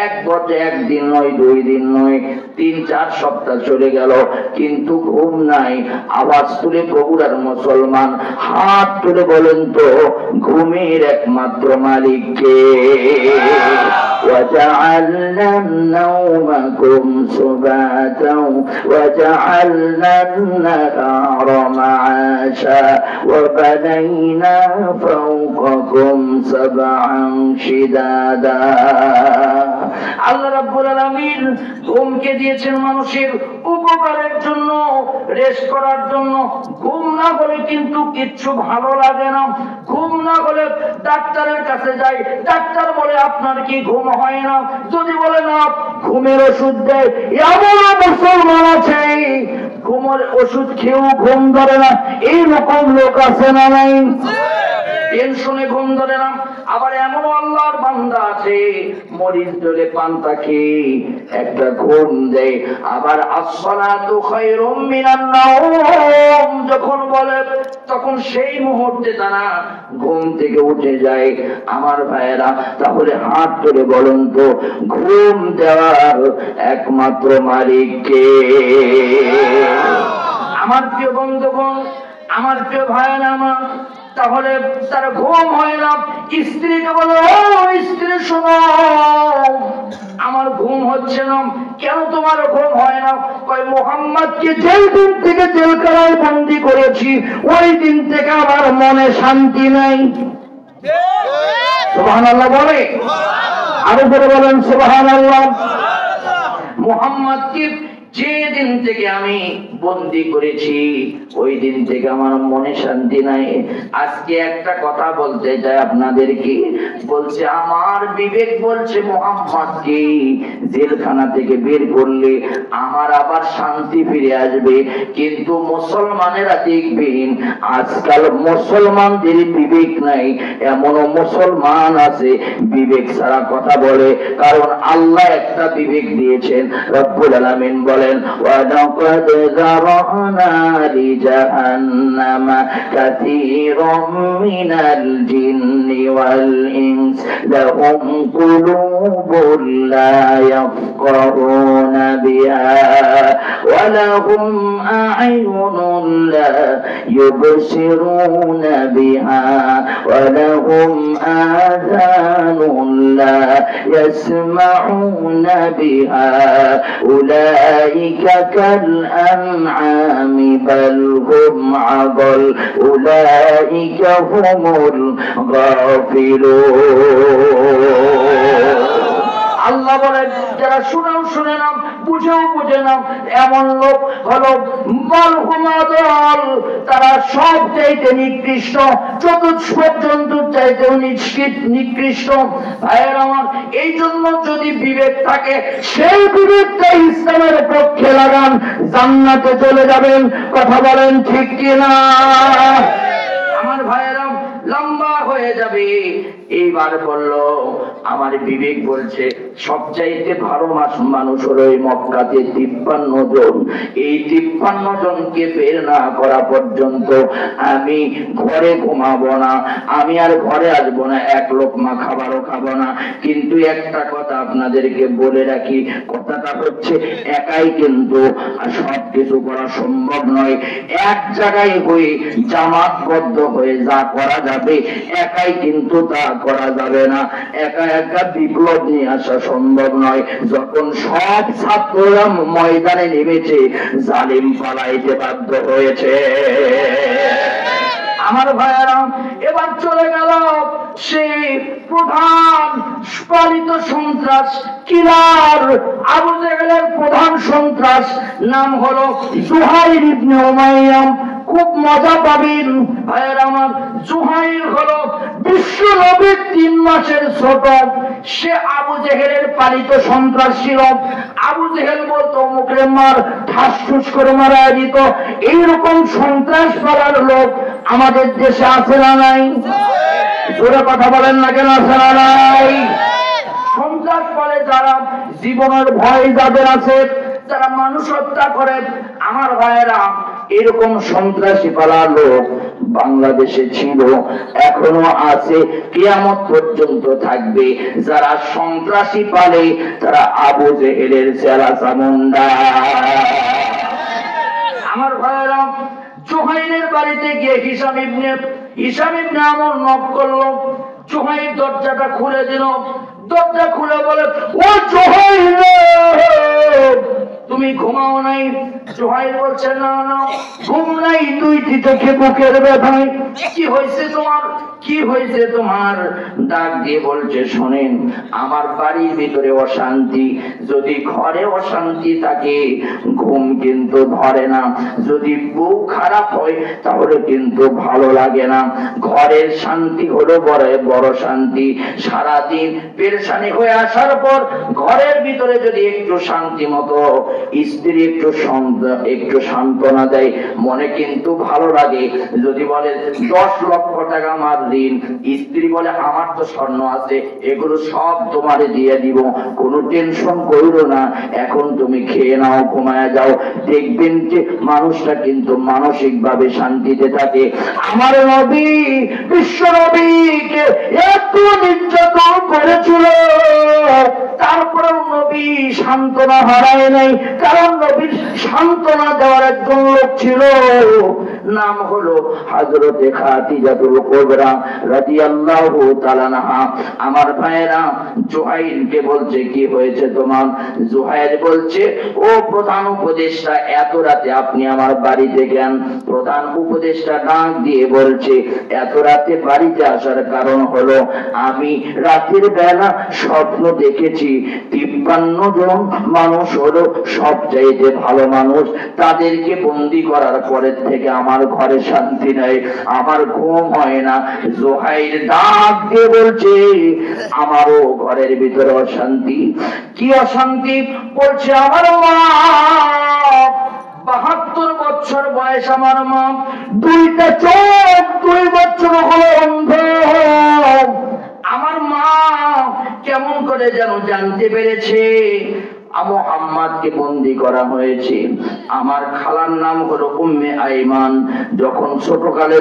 এক পর্যায়ে একদিন নয়, 2 দিন নয়, 3-4 সপ্তাহ চলে গেল, কিন্তু ঘুম নাই। আওয়াজ তুলে প্রভুরার মুসলমান হাত তুলে বলেন তো, ঘুমের একমাত্র মালিক কে? وجعلنا نومكم سباتا وجعلنا النهار معاشا وبنينا فوقكم سبعا شدادا। আল্লাহ রাব্বুল আলামিন ঘুমকে দিয়েছেন মানুষের উপকারের জন্য, রেস্ট করার জন্য। ঘুম না হলে কিন্তু কিচ্ছু ভালো লাগে না। ঘুম না হলে ডাক্তারের কাছে যাই, ডাক্তার বলে আপনার কি ঘুম হয় না? যদি বলে না, ঘুমের ওষুধ দেয়। এমন মুসলমান আছে ঘুমের ওষুধ খেয়েও ঘুম ধরে না, এইরকম লোক আছে না নাই? টেনশনে ঘুম ধরে না। আবার এমন আল্লাহর বান্দা আছে মরিচ ধরে পান্তা খেয়ে একটা ঘুম দেয়। আবার আসসালাতু খায়রুম মিনান নাওম যখন বলে, তখন সেই মুহূর্তে তারা ঘুম থেকে উঠে যায়। আমার ভাইয়েরা, তাহলে হাত ধরে বলুন তো, ঘুম দেওয়ার একমাত্র মালিক কে? আমার প্রিয় বন্ধুগণ, আমার প্রিয় ভাইয়েরা আমার, তাহলে তার ঘুম হয় না। স্ত্রীকে বলে, ও স্ত্রী শোনো, আমার ঘুম হচ্ছে না। কেন তোমার ঘুম হয় না? কয়, মুহাম্মদকে যেই দিন থেকে জেলখানায় বন্দী করেছি ওই দিন থেকে আমার মনে শান্তি নাই। সুবহানাল্লাহ বলে, আরো করে বলেন সুবহানাল্লাহ। মুহাম্মদকে যে দিন থেকে আমি বন্দী করেছি ওই দিন থেকে আমার মনে শান্তি নাই। আজকে একটা কথা বলতে চাই আপনাদেরকে, বলছে আমার বিবেক বলছে মুহাম্মদকে জেলখানা থেকে বের করলে আমার আবার শান্তি ফিরে আসবে। কিন্তু মুসলমানেরা দেখবেন আজকাল মুসলমানদের বিবেক নাই। এমনও মুসলমান আছে বিবেক ছাড়া কথা বলে, কারণ আল্লাহ একটা বিবেক দিয়েছেন। রব্বুল আলামিন বলেন, وَلَقَدْ ذَرَأْنَا لِجَهَنَّمَ كَثِيرًا مِنَ الْجِنِّ وَالْإِنسِ لَهُمْ قُلُوبٌ لَا يَفْقَهُونَ بِهَا وَلَهُمْ أَعْيُنٌ لَا يُبْصِرُونَ بِهَا وَلَهُمْ آذَانٌ لَا يَسْمَعُونَ بِهَا أولئك كالأنعام بل هم أضل أولئك هم الغافلون। আল্লাহ বলেন, যারা শুনেও শুনে না, বুঝেও বুঝে না, এমন লোক হলো বালহুমাদল, তারা সব চাইতে নিকৃষ্ট, চতুষ্পদ জন্তুর চাইতেও নিকৃষ্ট। ভাইয়ের আমার, এই জন্য যদি বিবেক থাকে, সেই বিবেকটা ইসলামের পক্ষে লাগান, জান্নাতে চলে যাবেন। কথা বলেন ঠিক কিনা? আমার ভাইয়েরা, লম্বা হয়ে যাবে। এইবার বললো, আমার বিবেক বলছে সবচাইতে ভালো মানুষ হলো এই মক্কাতে 53 জন। এই 53 জনকে বের না করা পর্যন্ত আমি ঘরে ঘুমাবো না, আমি আর ঘরে আসবো না, এক লোকমা খাবারও খাবো না। কিন্তু একটা কথা আপনাদেরকে বলে রাখি, কথাটা হচ্ছে একাই কিন্তু সব কিছু করা সম্ভব নয়। এক জায়গায় হয়ে জামাতবদ্ধ হয়ে যা করা যাবে, একাই কিন্তু তা করা যাবে না। একা একা বিপ্লব নিয়ে আসা সম্ভব নয়। যখন সব ছাত্ররা ময়দানে নেমেছে, জালিম পালাইতে বাধ্য হয়েছে। আমার ভাইয়েরা, এবার চলে গেল সেই প্রধান পালিত সন্ত্রাস, কিলার, আবু জেহেলের প্রধান সন্ত্রাস নাম হলো জুহাইর ইবনে উমাইয়া। খুব মজা পাবেন ভাইয়েরা আমার। জুহাইর হলো বিশ্ব নবীর 3 মাসের ছোট। সে আবু জেহেলের পালিত সন্ত্রাস ছিল। আবু জেহেল বলতো মুখে মার, ঠাস ঠুস করে মারা দিত। এইরকম সন্ত্রাস পালার লোক আমাদের দেশে আছে না নাই? জোরে কথা বলেন না কেন, আছে না নাই? সন্ত্রাস পালে যারা, জীবনের ভয় যাদের আছে, যারা মানুষ হত্যা করে, আমার ভাইয়েরা এরকম সন্ত্রাসী পালা লোক বাংলাদেশে ছিল, এখনো আছে, কিয়ামত পর্যন্ত থাকবে। যারা সন্ত্রাসী পালে তারা আবু জেহেলের চেলা চামুন্ডা। আমার ভাইয়েরা, জুহাইরের বাড়িতে গিয়ে হিশাম ইবনে আমর নক করলো। জুহাইর দরজাটা খুলে দিল। দরজা খুলে বলে, ও জুহাইর, তুমি ঘুমাও নাই? জুহাইর বলছে, না না ঘুম নাই, দুইটি চোখে বুকের ব্যথা। কি হয়েছে তোমার? কি হয়েছে তোমার? ডাক দিয়ে বলছে, শোনেন, আমার বাড়ির ভিতরে অশান্তি। যদি ঘরে অশান্তি থাকে ঘুম কিন্তু ধরে না, যদি বউ খারাপ হয় তাহলে কিন্তু ভালো লাগে না। ঘরের শান্তি হলো বড় শান্তি। সারাদিন পেরেশানি হয়ে আসার পর ঘরের ভিতরে যদি একটু শান্তি মতো স্ত্রী একটু সান্ত্বনা দেয়, মনে কিন্তু ভালো লাগে। যদি বলে 10 লক্ষ টাকা আমার ঋণ, স্ত্রী বলে আমার তো স্বর্ণ আছে, এগুলো সব তোমারে দিয়ে দিব, কোনো টেনশন করো না, এখন তুমি খেয়ে নাও, ঘুমায় যাও। দেখবেন যে মানুষটা কিন্তু মানসিক ভাবে শান্তিতে থাকে। আমার নবী, বিশ্ব নবীকে এত নির্যাতন করেছিল, তারপরেও নবী সান্ত্বনা হারায় নাই। কারণ নবীর সান্ত্বনা দেওয়ার একজন লোক ছিল, নাম হলো হযরতে খাদিজাতুল কুবরা রাদিয়াল্লাহু তাআলা আনহা। আমার ভাইয়েরা, জুহাইরকে বলছে, কি হয়েছে তোমার? জুহাইর বলছে, ও প্রধান উপদেষ্টা, এত রাতে আপনি আমার বাড়িতে গেলেন? প্রধান উপদেষ্টা ডাক দিয়ে বলছে, এত রাতে বাড়িতে আসার কারণ হলো আমি রাতের বেলা স্বপ্ন দেখেছি 53 জন মানুষ হলো সবচাইতে ভালো মানুষ, তাদেরকে বন্দী করার পরের থেকে আমার ঘরে শান্তি নেই, আমার ঘুম হয় না। জুহাইর ডাক দিয়ে বলছে, আমারও ঘরের ভিতরে অশান্তি। কি অশান্তি? বলছে, আমার মা 72 বছর বয়স, আমার মা দুইটা চোখ 2 বছর হলো অন্ধ। আমার মা কেমন করে যেন জানতে পেরেছে মুহাম্মদকে বন্দী করা হয়েছে। আমার খালার নাম হলো উম্মে আইমান। যখন ছোটকালে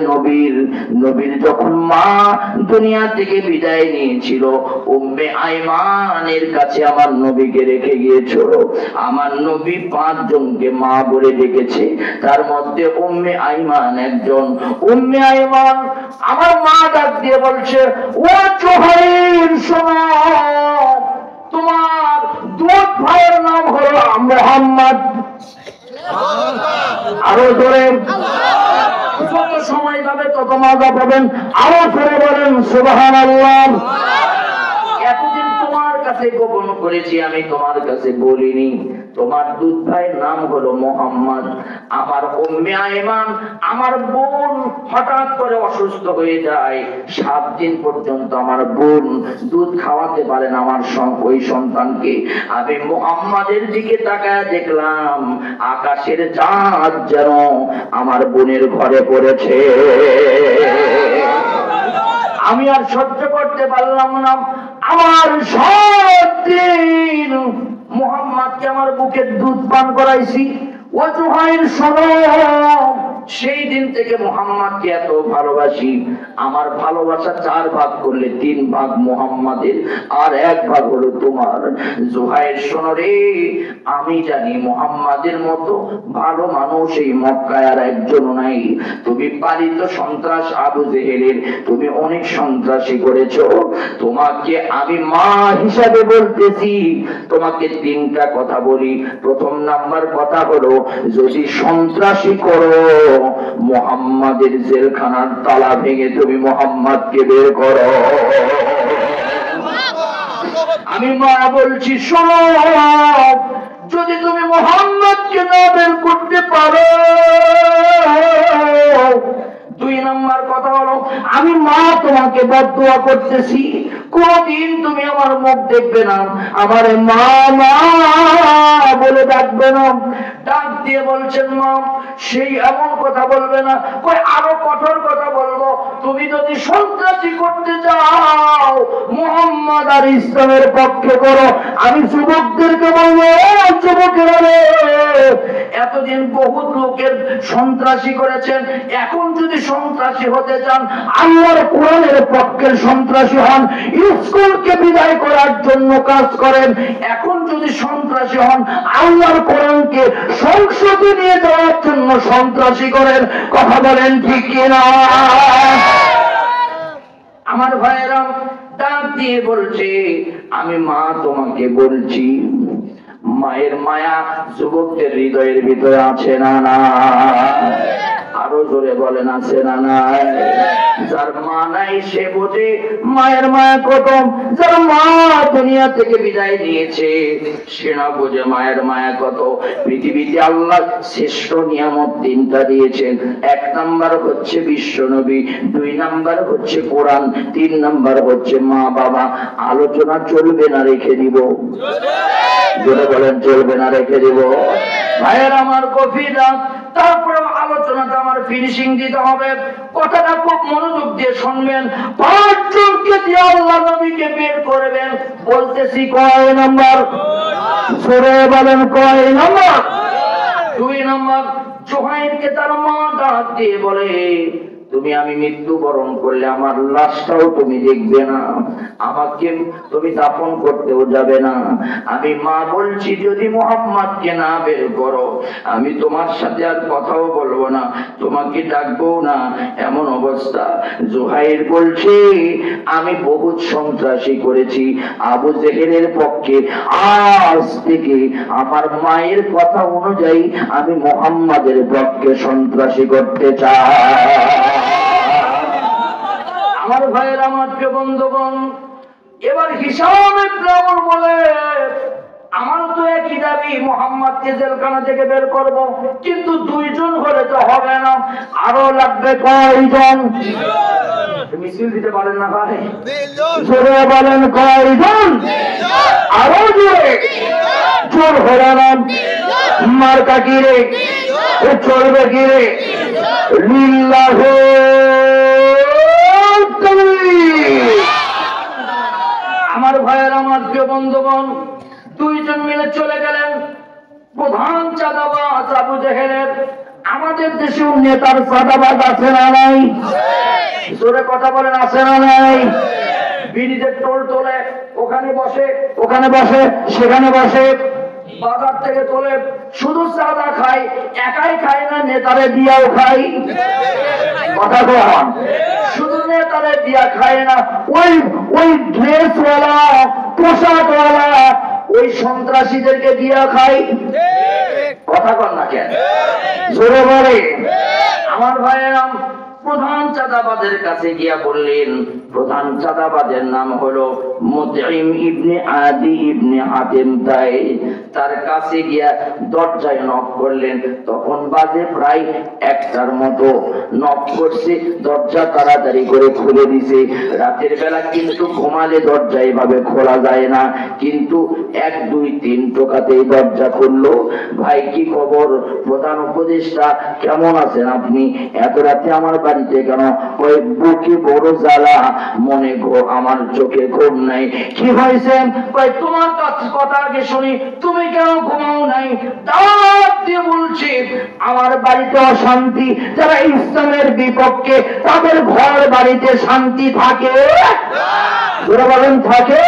নবীর যখন মা দুনিয়া থেকে বিদায় নিয়েছিল, উম্মে আইমানের কাছে আমার নবীকে রেখে গিয়েছিল। আমার নবী 5 জনকে মা বলে ডেকেছে, তার মধ্যে উম্মে আইমান একজন। উম্মে আইমান, আমার মা ডাক দিয়ে বলছে, ও জুহাইর, শোনো, তোমার দুধ ভাইয়ের নাম হলো মুহাম্মদ। আরো জোরে, যত সময় যাবে তত মজা পাবেন। আরো জোরে বলেন সুবহানাল্লাহ। এতদিন তোমার কাছে গোপন করেছি, আমি তোমার কাছে বলিনি। তোমার দুধ ভাইয়ের নাম হলো মুহাম্মদ। আমার উম্মে আইমান, আমার বোন হঠাৎ করে অসুস্থ হয়ে যায়। 7 দিন পর্যন্ত আমার বোন দুধ খাওয়াতে পারে না আমার ওই সন্তানকে। আমি মুহাম্মাদের দিকে তাকায় দেখলাম আকাশের চাঁদ যেন আমার বোনের ঘরে পড়েছে। আমি আর সহ্য করতে পারলাম না। আমার 7 দিন মুহাম্মদকে আমার বুকের দুধ পান করাইছি। ও জুহাইর, শোনো, সেই দিন থেকে মুহাম্মদকে এত ভালোবাসি। আমার ভালোবাসা 4 ভাগ করলে 3 ভাগ মুহাম্মাদের আর 1 ভাগ হলো তোমার। জুহাইর, শোনো রে, আমি জানি মুহাম্মাদের মতো ভালো মানুষ এই মক্কায় আর একজন নাই। তুমি পালিত সন্ত্রাস আবু জেহেলের, তুমি অনেক সন্ত্রাসী করেছো। তোমাকে আমি মা হিসাবে বলতেছি, তোমাকে 3টা কথা বলি। প্রথম নাম্বার কথা হলো, যদি সন্ত্রাসী করো, মুহাম্মাদের জেলখানার তালা ভেঙে তুমি মুহাম্মাদকে বের করো। আমি মা বলছি, শোনো, যদি তুমি মুহাম্মাদকে না বের করতে পারো, 2 নাম্বার কথা হলো, আমি মা তোমাকে বদদুয়া করতেছি, কোনদিন তুমি আমার মুখ দেখবে না, আমার মা মা বলে ডাকবে না। ডাক দিয়ে বলছেন, মা সেই এমন কথা বলবে না, কই আরো কঠোর কথা বলবো। তুমি যদি সন্ত্রাসী করতে চাও মুহাম্মদ আর ইসলামের পক্ষে করো। আমি যুবকদেরকে বলবো, যুবকেরা রে, এতদিন বহুত লোকের সন্ত্রাসী করেছেন, এখন যদি সন্ত্রাসী হতে চান আল্লাহর কোরআনের পক্ষের সন্ত্রাসী হন, স্কুলকে বিদায় করার জন্য কাজ করেন। এখন যদি সন্ত্রাসী হন আল্লাহর কোরআনকে সংসদে নিয়ে যাওয়ার জন্য সন্ত্রাসী করেন। কথা বলেন ঠিক কিনা? আমার ভাইয়েরা ডাক দিয়ে বলছে, আমি মা তোমাকে বলছি, মায়ের মায়া যুবকদের হৃদয়ের ভিতরে আছে না না? আরো জোরে বলেন আছে না নাই? যার মা নাই সে বোঝে মায়ের মায়া কত। যার মা দুনিয়া থেকে বিদায় নিয়েছে সে না বোঝে মায়ের মায়া কত। পৃথিবীতে আল্লাহ শ্রেষ্ঠ নিয়ামত তিনটা দিয়েছেন। এক নাম্বার হচ্ছে বিশ্ব নবী, দুই নাম্বার হচ্ছে কোরআন, তিন নাম্বার হচ্ছে মা বাবা। আলোচনা চলবে না রেখে দিব? জোরে বলেন চলবে না রেখে দিব? ভাইয়ের আমার গভীরা, তারপরে আলোচনাটা আমার ফিনিশিং দিতে হবে। কথাটা খুব মনোযোগ দিয়ে শুনবেন। পাঁচজনকে দিয়ে আল্লাহ নবীকে বের করবেন। বলতেছি কয় নাম্বার? জোরে বলেন কয় নাম্বার? দুই নাম্বার, জোহাইরকে তার মা ডাক দিয়ে বলে, তুমি আমি মৃত্যুবরণ করলে আমার লাশটাও তুমি দেখবে না, আমাকে তুমি দাফন করতেও যাবে না। আমি মা বলছি যদি মুহাম্মদকে না বের করো আমি তোমার সাথে আর কথাও বলবো না, তোমাকে ডাকবো না। এমন অবস্থা। জোহাইর বলছে, আমি বহুত সন্ত্রাসী করেছি আবু জেহেলের পক্ষে, আজ থেকে আমার মায়ের কথা অনুযায়ী আমি মুহাম্মাদের পক্ষে সন্ত্রাসী করতে চাই। আমার ভাইয়ের, আমার প্রিয় বন্ধুগণ, এবার হিসাব ইবনে বলে, আমার তো একই দাবি, মুহাম্মদকে জেলখানা থেকে বের করব, কিন্তু দুইজন হলে তো হবে না, আরো লাগবে কয়জন? মিছিল দিতে পারেন না ভাই? জোরে বলেন কয়জন? আরো জোরে। জোর হলো না। মার্কা কি রে? চলবে কি রে? লিল্লাহু আমার ভাইয়ের, আমার প্রিয় বন্ধুগণ, দুইজন মিলে চলে গেলেন। প্রধান চাঁদাবাজ আবু জেহেলের। আমাদের দেশেও নেতার চাঁদাবাজ আছে না নাই? জোরে কথা বলেন আছে না নাই? বিড়িদের টোল তোলে, ওখানে বসে, ওখানে বসে, সেখানে বসে, বাজার থেকে তোলে, শুধু চাঁদা খায়, একাই খায় না, নেতারে দিয়াও খায়। কথা কন, শুধু নেতারে দিয়া খায় না, ওই ওই ড্রেসওয়ালা, পোশাকওয়ালা, ওই সন্ত্রাসীদেরকে দিয়া খায়। কথা কন না কেন? জোরে বলে। আমার ভাইয়েরা, প্রধান চাঁদাবাজের কাছে গিয়া বললেন, প্রধান চাঁদাবাজের নাম হলো মুতঈম ইবনে আদি ইবনে হাতিম তাই। তার কাছে গিয়া দরজায় নক করলেন। তখন বাজে প্রায় 1টার মতো। নক করছে, দরজা তাড়াতাড়ি করে খুলে দিছে। রাতের বেলা কিন্তু ঘুমালে দরজা এভাবে খোলা যায় না, কিন্তু 1 2 3 টোকাতেই দরজা খুললো। ভাই কি খবর? প্রধান উপদেষ্টা কেমন আছেন আপনি? এত রাতে আমার বাড়িতে কেন? ওই বুকে বড় জ্বালা, মনে আমার চোখে ঘুম নাই। কি হয়েছে? কই তোমার কথা আগে শুনি, তুমি কেন ঘুমাও নাই? ডাক দিয়ে বলছি, আমার বাড়িতে অশান্তি। যারা ইসলামের বিপক্ষে তাদের ঘর বাড়িতে শান্তি থাকে? ওরা বলেন থাকে?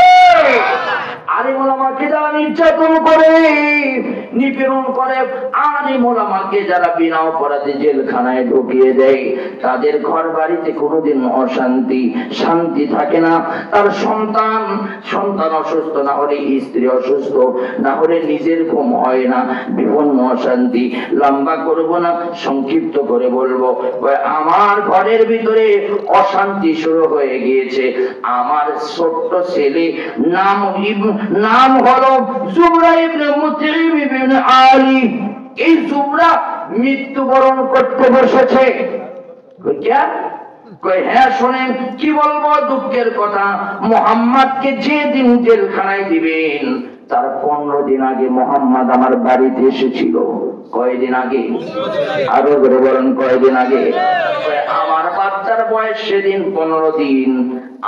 আলিম ওলামাকে যারা নির্যাতন করে, নিপীড়ন করে, আলিম ওলামাকে যারা বিনা অপরাধে জেলখানায় ঢুকিয়ে দেয়, তাদের ঘর বাড়িতে কোনোদিন অশান্তি, শান্তি থাকে না। তার সন্তান অসুস্থ না হলে, স্ত্রী অসুস্থ না হলে নিজের ঘুম হয় না, বিভিন্ন অশান্তি। লম্বা করবো না, সংক্ষিপ্ত করে বলবো। আমার ঘরের ভিতরে অশান্তি শুরু হয়ে গিয়েছে। আমার ছোট্ট ছেলে নাম হলো জুবরা ইবনে মুতঈম ইবনে আলী। এই জুবরা মৃত্যুবরণ করতে বসেছে। হ্যাঁ শোনেন, কি বলবো দুঃখের কথা। মুহাম্মদকে যেদিন জেলখানায় দিবেন তার 15 দিন আগে মুহাম্মদ আমার বাড়িতে এসেছিল। কয়দিন আগে? আরো করে বলেন কয়দিন আগে? আমার বাচ্চার বয়স সেদিন 15 দিন।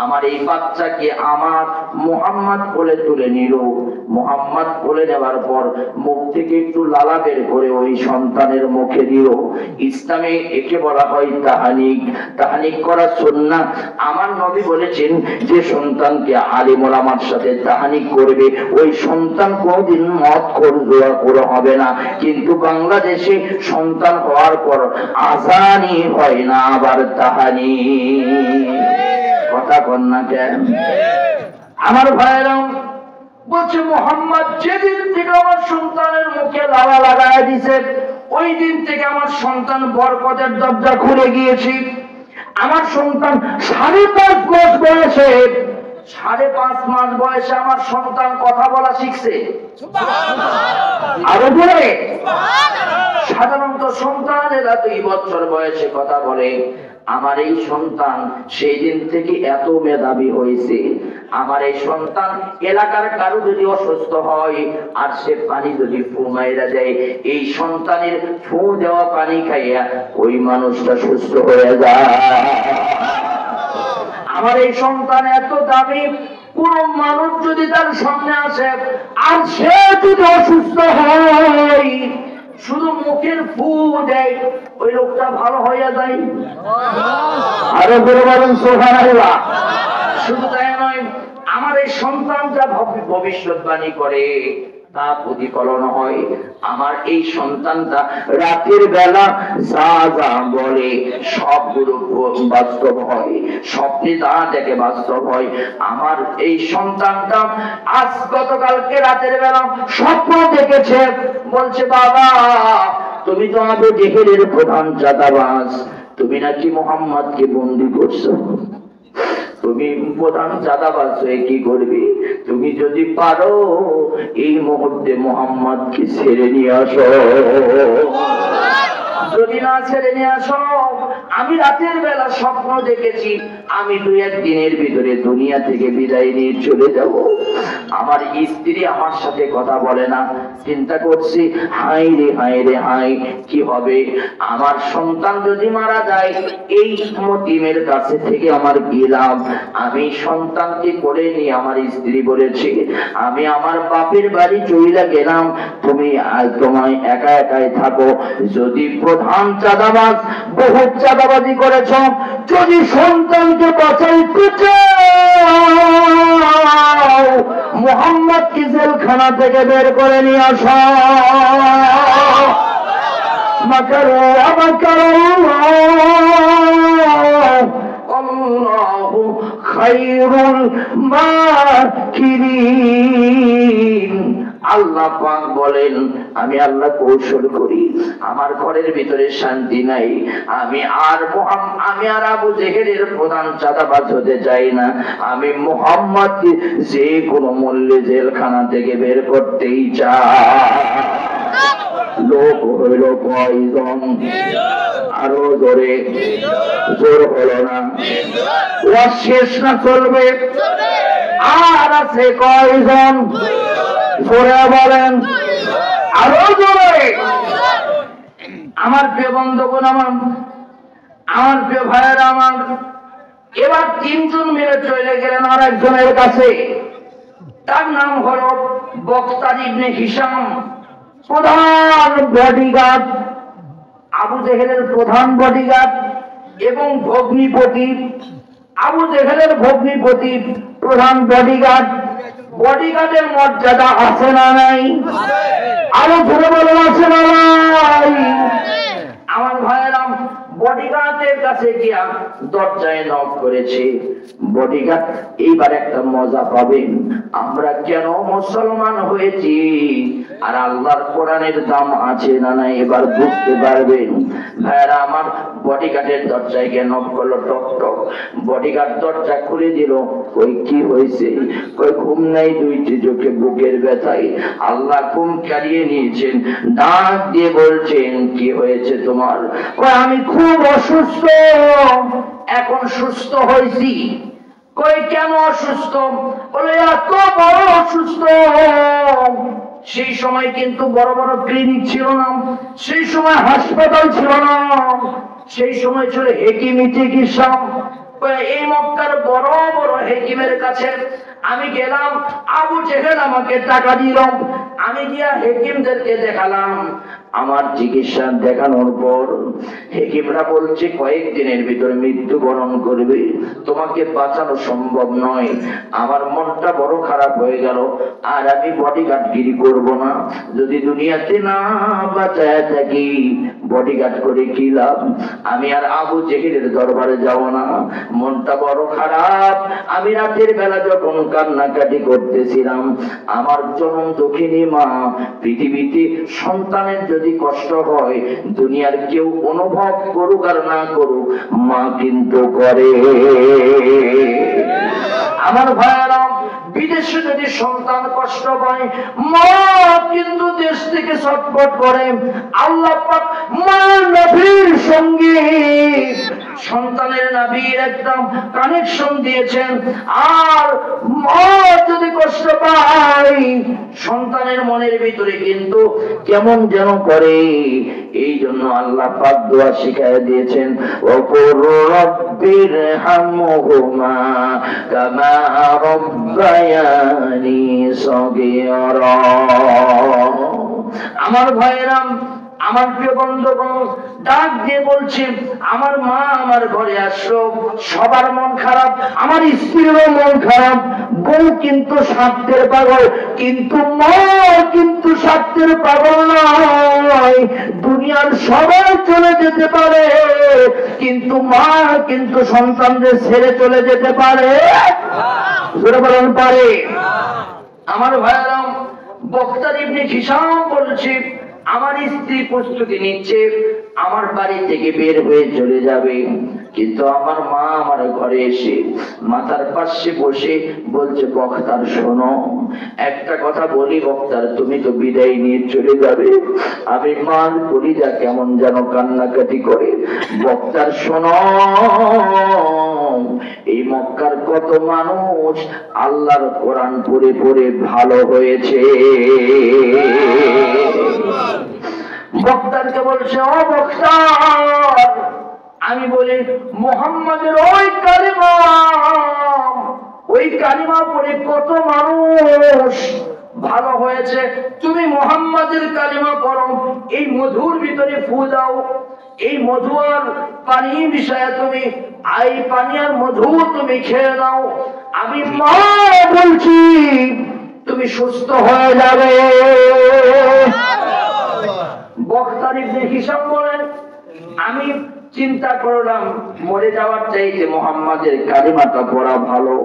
আমার এই বাচ্চাকে আমার মুহাম্মদ কোলে তুলে নিল। মুহাম্মদ কোলে নেওয়ার পর মুখ থেকে একটু লালা বের করে ওই সন্তানের মুখে দিল। ইসলামে একে বলা হয় তাহানিক। তাহানিক করা সুন্নাহ। আমার নবী বলেছেন যে সন্তানকে আলিম ওলামার সাথে তাহানিক করবে ওই সন্তান কোনদিন মত করে হবে না। কিন্তু বাংলাদেশে সন্তান হওয়ার পর আজানি হয় না, আবার তাহানি। কথা কন না কেন? আমার ভাইরা বলছে মুহাম্মদ যেদিন থেকে আমার সন্তানের মুখে লালা লাগায় দিছে ওই দিন থেকে আমার সন্তান বরকতের দরজা খুলে গিয়েছে। আমার সন্তান 5.5 মাস বয়সে 5.5 মাস বয়সে আমার সন্তান কথা বলা শিখছে। আরো বলে সাধারণত সন্তানেরা 2 বছর বয়সে কথা বলে। আমার এই সন্তান সেই দিন থেকে এত মেধাবী হয়েছে। আমার এই সন্তান এলাকার কারো যদি অসুস্থ হয় আর সে পানি যদি ফু মাইরা দেয়, এই সন্তানের ফু দেওয়া পানি খাইয়া ওই মানুষটা সুস্থ হয়ে যায়। আমার এই সন্তান এত দামি, কোন মানুষ যদি তার সামনে আসে আর সে যদি অসুস্থ হয় শুধু মুখের ফু দেয় ওই লোকটা ভালো হয়ে যায়। আরো বলে বলেন সুবহানাল্লাহ। শুধু তাই নয়, আমার এই সন্তান যা ভবিষ্যৎবাণী করে তা প্রতিফলন হয়। আমার এই সন্তানটা রাতের বেলা যা যা বলে সবগুলো বাস্তব হয়, স্বপ্নে যা দেখে বাস্তব হয়। আমার এই সন্তানটা আজ গতকালকে রাতের বেলা স্বপ্ন দেখেছে, বলছে বাবা তুমি তো আবু জেহেলের প্রধান চাঁদাবাজ, তুমি নাকি মুহাম্মদকে বন্দী করছো। তুমি প্রধান চাঁদাবাজ হয়ে কি করবে? তুমি যদি পারো এই মুহূর্তে মুহাম্মদকে ছেড়ে নিয়ে আসো। যদি না ছেড়ে নিয়ে আসো, আমি রাতের বেলা স্বপ্ন দেখেছি আমি 2-1 দিনের ভিতরে দুনিয়া থেকে বিদায় নিয়ে চলে যাব। আমার স্ত্রী আমার সাথে কথা বলে না। চিন্তা করছি হাই রে হাই রে হাই, কি হবে? আমার সন্তান যদি মারা যায় এই মতিমের কাছে থেকে আমার কি লাভ? আমি সন্তানকে করে নিয়ে আমার স্ত্রী বলেছে আমি আমার বাপের বাড়ি চলে গেলাম, তুমি তোমায় একা একাই থাকো। যদি প্রধান চাঁদাবাজ বহুত চাঁদাবাজি করেছ, যদি সন্তানকে বাঁচাইতে চাও মুহাম্মদকে জেলখানা থেকে বের করে নিয়ে আসো। মাকারু মাকারুল্লাহ আল্লাহু খায়রুল মাকিরিন। আল্লাহ পাক বলেন আমি আল্লাহ কৌশল করি, আমার ঘরের ভিতরে শান্তি নাই। আমি আর আবু জেহেলের প্রধান চাঁদাবাজ হতে চাই না। আমি মুহাম্মদকে যে কোনো মূল্যে জেলখানা থেকে বের করতেই চাই। লোক হইল কয়জন? আরো জোরে, জোর হলো না। ও শেষ না চলবে? আর আছে কয়জন? জোরে বলেন, আরো জোরে। আমার প্রিয় বন্ধুগণ, আমার প্রিয় ভাইয়েরা, আমার এবার 3 জন মিলে চলে গেলেন আর একজনের কাছে। তার নাম হলো বক্তার ইবনে হিশাম, প্রধান বডিগার্ড, আবু জেহেলের প্রধান বডিগার্ড এবং ভগ্নিপতি। আবু জেহেলের ভগ্নিপতি প্রধান বডিগার্ড। বডিগার্ডের মর্যাদা আছে না নাই? আরো ধরে বলেন আছে না নাই? আমার ভাইয়েরা বডিগার্ডের কাছে গিয়া দরজায় নক করেছে। বডিগার্ড এইবার একটা মজা পাবেন, আমরা কেন মুসলমান হয়েছি আর আল্লাহর কোরআনের দাম আছে না নাই এবার বুঝতে পারবেন। ভাইয়েরা আমার বডিগার্ডের দরজায় গিয়ে নক করলো, টক টক। বডিগার্ড দরজা খুলে দিল। কই কি হয়েছে? কই ঘুম নাই, 2টি চোখে বুকের ব্যথায়। আল্লাহ ঘুম কাড়িয়ে নিয়েছেন। ডাক দিয়ে বলছেন কি হয়েছে তোমার? কই আমি খুব অসুস্থ, এখন সুস্থ হয়েছি। কই কেন অসুস্থ? বলে এত বড় অসুস্থ। সেই সময় কিন্তু বড় বড় ক্লিনিক ছিল না, সেই সময় হাসপাতাল ছিল না, সেই সময় ছিল হেকিমি চিকিৎসা, এই মক্কার বড় বড় হেকিমের কাছে আমি গেলাম, আবু জেহেল আমাকে টাকা দিল, আমি গিয়া হেকিমদেরকে দেখালাম। আমার চিকিৎসা দেখানোর পর হেকিমরা বলছে কয়েকদিনের ভিতরে মৃত্যুবরণ করবে, তোমাকে বাঁচানো সম্ভব নয়। আমার মনটা বড় খারাপ হয়ে গেল, আর আমি বডিগার্ডগিরি করব না। যদি দুনিয়াতে না বাঁচায় থাকি বডিগার্ড করে কি লাভ? আমি আর আবু জেহেলের দরবারে যাব না। মনটা বড় খারাপ। আমি রাতের বেলা যখন কান্নাকাটি করতেছিলাম, আমার জনম দক্ষিণী মা, পৃথিবীতে সন্তানের যদি কষ্ট হয় দুনিয়ার কেউ অনুভব করুক আর না করুক, মা কিন্তু করে। আমার ভাইয়েরা, বিদেশে যদি সন্তান কষ্ট পায় মা কিন্তু দেশ থেকে ছটফট করে। আল্লাহ পাক মায়ের নবীর সঙ্গে সন্তানের নবীর একদম কানেকশন দিয়েছেন। আর মা যদি কষ্ট পায় সন্তানের মনের ভিতরে কিন্তু কেমন যেন করে। এই জন্য আল্লাহ পাক দোয়া শিখায় দিয়েছেন, ওকুর রব্বির হামহুমা কামা রব্বায়ানি সগীরা। আমার ভাইরা, আমার প্রিয় বন্ধুগণ, ডাক দিয়ে বলছি, আমার মা আমার ঘরে আসলো, সবার মন খারাপ, আমার স্ত্রীরও মন খারাপ। বউ কিন্তু স্বার্থের পাগল, কিন্তু মা কিন্তু স্বার্থের পাগল নয়। দুনিয়ার সবাই চলে যেতে পারে, কিন্তু মা কিন্তু সন্তানদের ছেড়ে চলে যেতে পারে পারে। আমার ভাইরা, বক্তার ইবনে হিশাম বলছি, আমার স্ত্রী প্রস্তুতি নিচ্ছে আমার বাড়ি থেকে বের হয়ে চলে যাবে, কিন্তু আমার মা আমার ঘরে এসে মাথার পাশে বসে বলছে, বক্তার শোনো, একটা কথা বলি বক্তার, তুমি তো বিদায় নিয়ে চলে যাবে। আমি মার কলিজা কেমন যেন কান্নাকাটি করে। বক্তার শোনো, এই মক্কার কত মানুষ আল্লাহর কোরআন পড়ে পড়ে ভালো হয়েছে। বক্তারকে বলছে, ও বক্তার, আমি বলি মুহাম্মাদের ওই কালিমা পড়ে কত মানুষ ভালো হয়েছে। তুমি মুহাম্মাদের কালিমা পড়ো, এই মধুর ভিতরে ফু দাও, এই মধু আর পানি মিশায়া তুমি এই পানি আর মধু তুমি খেয়ে নাও। আমি মা বলছি তুমি সুস্থ হয়ে যাবে। বক্তার ইবনে হিশাম বলেন, আমি চিন্তা করলাম মরে যাওয়ার চাইতে মুহাম্মাদের কালিমাটা পড়া ভালো।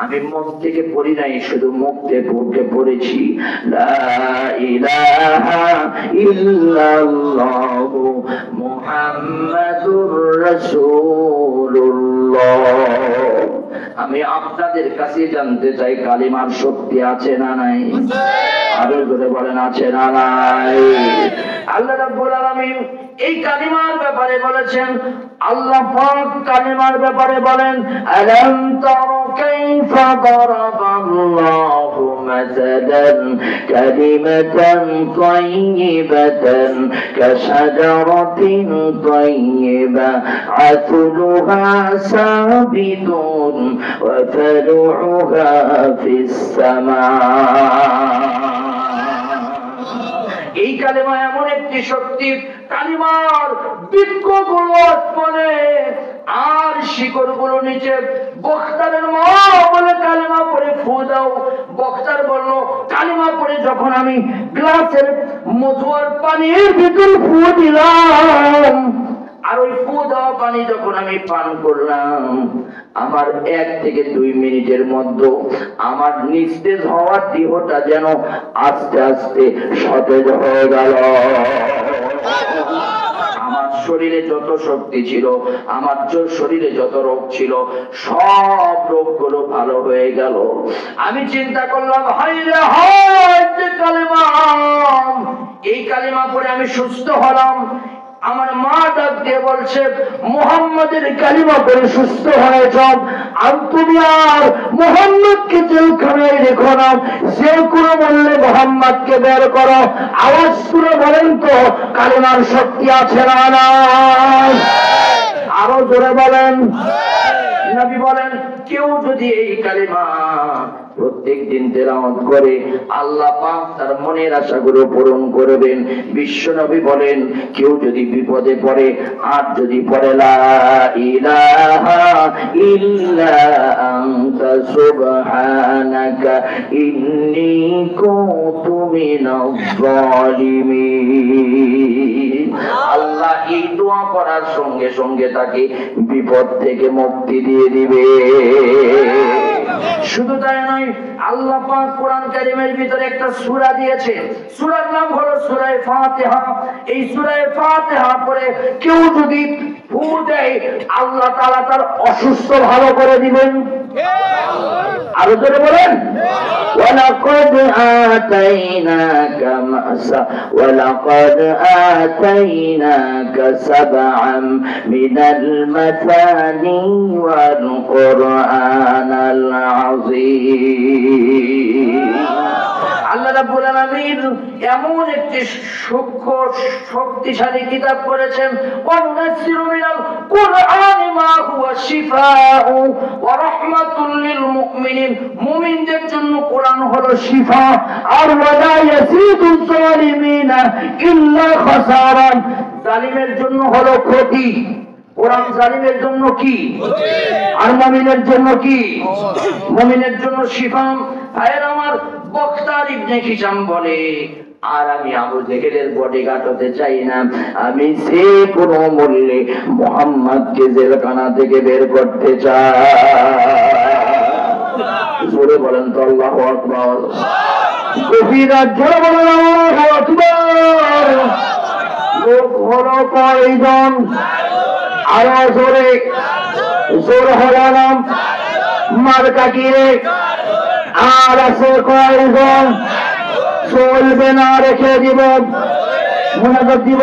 আমি মুখ থেকে পড়ি নাই, শুধু মুখে পড়তে পড়েছি, লা ইলাহা ইল্লাল্লাহু মুহাম্মাদুর রাসূলুল্লাহ। আমি আপনাদের কাছে জানতে চাই, কালিমার শক্তি আছে না নাই? আরো জোরে বলেন, আছে না নাই? আল্লাহ রাব্বুল আলামিন এই কালিমার ব্যাপারে বলেছেন, আল্লাহ পাক কালিমার ব্যাপারে বলেন, আলাম তারা কাইফা দারাবাল্লাহু মাসালান কালিমাতান তাইয়িবাতান কাশাজারাতিন তাইয়িবা আসলুহা সাবিতুন ওয়া ফারউহা ফিস সামা। এই কালিমা এমন একটি শক্তি, কালিমার বৃক্ষগুলো আসমানে আর শিকড়গুলো নিচে। বক্তারের মা বলে কালিমা পড়ে ফু দাও। বক্তার বলল, কালিমা পড়ে যখন আমি গ্লাসের মধু আর পানির ভিতর ফু দিলাম, আর ওই ফু দেওয়া পানি যখন আমি পান করলাম, আমার 1 থেকে 2 মিনিটের মধ্যে আমার নিস্তেজ হওয়ার দেহটা যেন আস্তে আস্তে সতেজ হয়ে গেল। আমার শরীরে যত শক্তি ছিল, আমার শরীরে যত রোগ ছিল, সব রোগগুলো ভালো হয়ে গেল। আমি চিন্তা করলাম, হাইরে হায় যে কালিমা, এই কালিমা পড়ে আমি সুস্থ হলাম। আমার মা ডাক দিয়ে বলছে, মুহাম্মাদের কালিমা পড়ে সুস্থ হয়েছ, আর তুমি আর মুহাম্মদকে জেলখানায় রেখো না, যে কোনো বললে মুহাম্মদকে বের করো। আওয়াজ করে বলেন তো, কালিমার শক্তি আছে না নাই? আরো জোরে বলেন। বিশ্বনবী বলেন কেউ যদি এই কালিমা প্রত্যেক দিন তেলাওয়াত করে আল্লাহ পাক তার মনের আশাগুলো পূরণ করবেন। বিশ্বনবী বলেন কেউ যদি বিপদে পড়ে আর যদি পড়ে লা ইলাহা ইল্লা আনতা সুবহানাকা ইন্নী কুনতু মিনাজ জালিমিন, আল্লাহ এই দোয়া করার সঙ্গে সঙ্গে তাকে বিপদ থেকে মুক্তি দিয়ে দিবে। শুধু তাই নয়, আল্লাহ পাক কোরআন কারীমের ভিতরে একটা সূরা দিয়েছেন, সূরার নাম হলো সূরা ফাতিহা। এই সূরা ফাতিহা পড়ে কেউ যদি ফু দেয় আল্লাহ তাআলা তার অসুস্থ ভালো করে দিবেন। আরো জোরে বলেন, ওয়ালাকাদ আতাইনাকা সাবআম মিনাল মাসানি ওয়াল কুরআনাল আযীম। আল্লাহ রাব্বুল আলামিন এমন একটি সূক্ষ্ম শক্তিশালী কিতাব করেছেন, ওয়ানাসিরু মিনাল কুরআনি মা হুয়া শিফাউ ওয়া রাহমাতুল লিল মুমিনিন, মুমিনদের জন্য কোরআন হলো শিফা, আর ওয়ালা ইয়াসিদুজ জালিমিনা ইল্লা খাসারান, জালিমের জন্য হলো ক্ষতি। কোরআন জালিমের জন্য কি? আর মুমিনের জন্য কি? মুমিনের জন্য শিফা। ভাইয়ের আমার, বক্তার ইবনে হিশাম বলে, আর আমি আবু জেহেলের বডিগার্ড হতে চাই না, আমি যে কোনো মূল্যে মুহাম্মদকে জেলখানা থেকে বের করতে চাই। জোরে বলেন তো আল্লাহু আকবার। গভীর জোরে বলেন আল্লাহু আকবার। লোক হলো কয়জন? আরো জোরে, জোর হলো না মার্কা কি রে? আর আছে কয়জন? চলবে না, রেখে দিব, মনে করে দিব,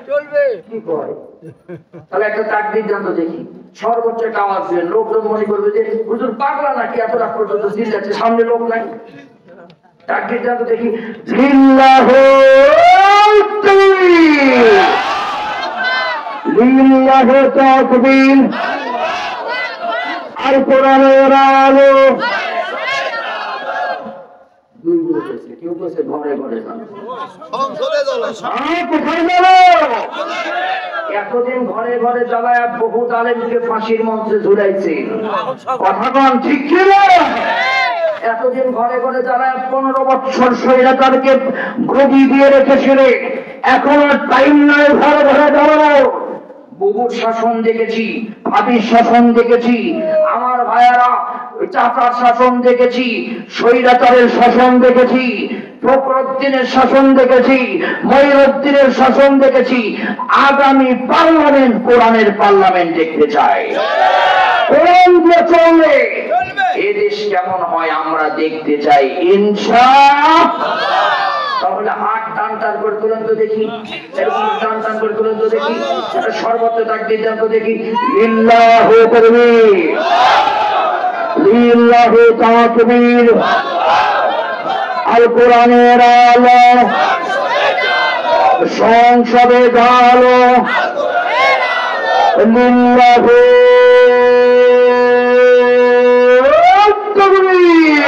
চলবে কি কয়? তাহলে একটা তাকবীর জানতো দেখি, সর্বোচ্চ একটা আওয়াজ দিলেন, লোকজন মনে করবে যে হুজুর পাগলা নাকি এত রাত পর্যন্ত চিল্লাচ্ছে, সামনে লোক নাই। তাকবীর জানতো দেখি, লিল্লাহু তাকবীর, লিল্লাহু তাকবীর। আর কোরআনের আলো কেউ বলছে ঘরে ঘরে এতদিন ঘরে ঘরে জ্বালায় বহুত আলেমকে ফাঁসির মঞ্চে ঝুলাইছে, কথা কন ঠিক ছিল? এতদিন ঘরে ঘরে জ্বালায় 15 বছর স্বৈরাচারকে গদি দিয়ে রেখেছিলেন, এখন আর টাইম নয় ঘরে ঘরে জ্বালানো। বুবুর শাসন দেখেছি, ভাবির শাসন দেখেছি, আমার ভাইয়ারা চাচার শাসন দেখেছি, স্বৈরাচারের শাসন দেখেছি, ফখরুদ্দিনের শাসন দেখেছি, মঈনুদ্দিনের শাসন দেখেছি। আগামী পার্লামেন্ট কোরআনের পার্লামেন্ট দেখতে চাই। কোরআন দিয়ে চললে এদেশ কেমন হয় আমরা দেখতে চাই ইনশাআল্লাহ। তাহলে হাত টান টান করে তুলেন তো দেখি, এরকম টান টান করে তুলেন তো দেখি, সর্বত্র তাকবীর দেন তো দেখি, লিল্লাহু তাকবীর, লিল্লাহু তাকবীর। আল কোরআনের আলো সংসদে আলো, লিল্লাহু তাকবীর।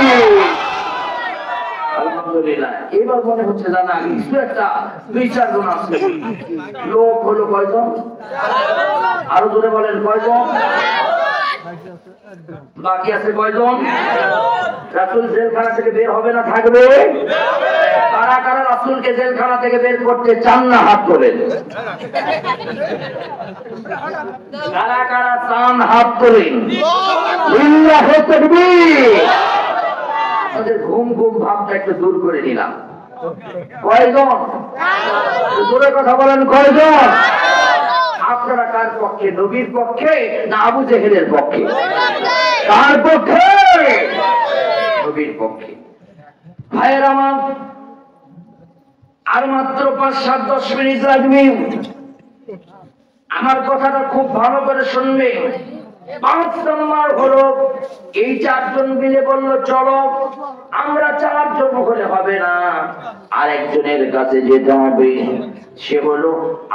এবার মনে হচ্ছে জানা কিছু একটা 2-4 জন আছে। লোক হলো কয়জন? আরো জোরে বলেন কয়জন? বাকি আছে কয়জন? রাসূল জেলখানা থেকে বের হবে না থাকবে? কারা কারা রাসূলকে জেলখানা থেকে বের করতে চান না হাত তোলেন। কারা কারা চান হাত তোলেন। লিল্লাহু তাকবীর। আপনাদের ঘুম ঘুম ভাবটা একটু দূর করে নিলাম। কয়জন? জোরে কথা বলেন কয়জন? আপনারা কার পক্ষে? নবীর পক্ষে না আবু জেহেলের পক্ষে? কার পক্ষে? নবীর পক্ষে। ভাইয়ের আমার, আর মাত্র 5-7-10 মিনিট লাগবে। আমার কথাটা খুব ভালো করে শুনবে। 5 নম্বর হলো এই 4 জন মিলে বলল চলো আমরা 4 জন হলে হবে না, আরেকজনের কাছে যেতে হবে। সে হলো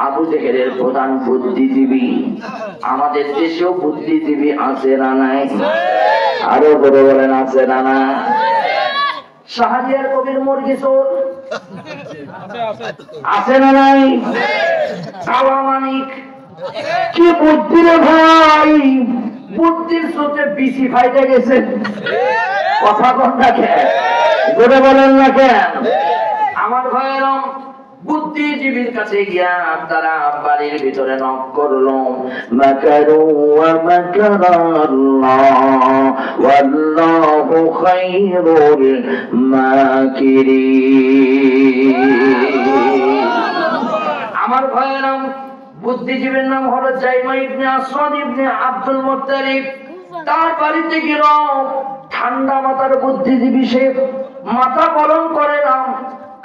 আবু জেহেলের প্রধান বুদ্ধিজীবী। আমাদের দেশেও বুদ্ধিজীবী আছে না নাই? আরো বড় বলেন আছে না না? শাহরিয়ার কবির মুরগি চোর আছে না নাই? কালা মানিক কি বুদ্ধি রে ভাই, বুদ্ধির স্রোতে বিসি ফাইটে গেছে। কথা কন না কেন, জোরে বলেন না কেন? আমার ভাইয়েরা বুদ্ধিজীবীর কাছে গিয়া তারা বাড়ির ভিতরে নক করলো। মাকারু ওয়া মাকারাল্লাহ ওয়াল্লাহু খায়রুল মাকিরিন। আমার ভাইয়েরা বুদ্ধিজীবীর নাম হলো জাইমা ইবনে আসওয়াদ ইবনে আব্দুল মুত্তালিব। তার বাড়িতে গেল ঠান্ডা মাথার বুদ্ধিজীবী, সে মাথা গরম করে না।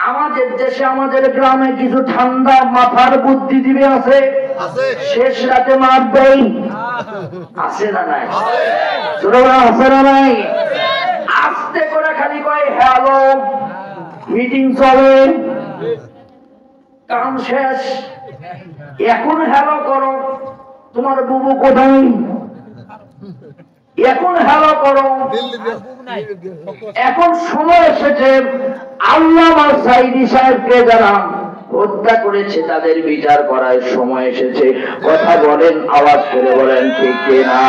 আমাদের দেশে আমাদের গ্রামে কিছু ঠান্ডা মাথার বুদ্ধিজীবী আছে, শেষ রাতে মার দেয় আছে না নাই? আছে না নাই? আস্তে করে খালি কয় হ্যালো, মিটিং চলে, কাম শেষ, এখন হ্যালো করো, তোমার বুবু কোথায়, এখন হ্যালো করো। এখন সময় এসেছে আল্লামা সাঈদী সাহেবকে যারা হত্যা করেছে তাদের বিচার করার সময় এসেছে। কথা বলেন, আওয়াজ করে বলেন ঠিক কিনা?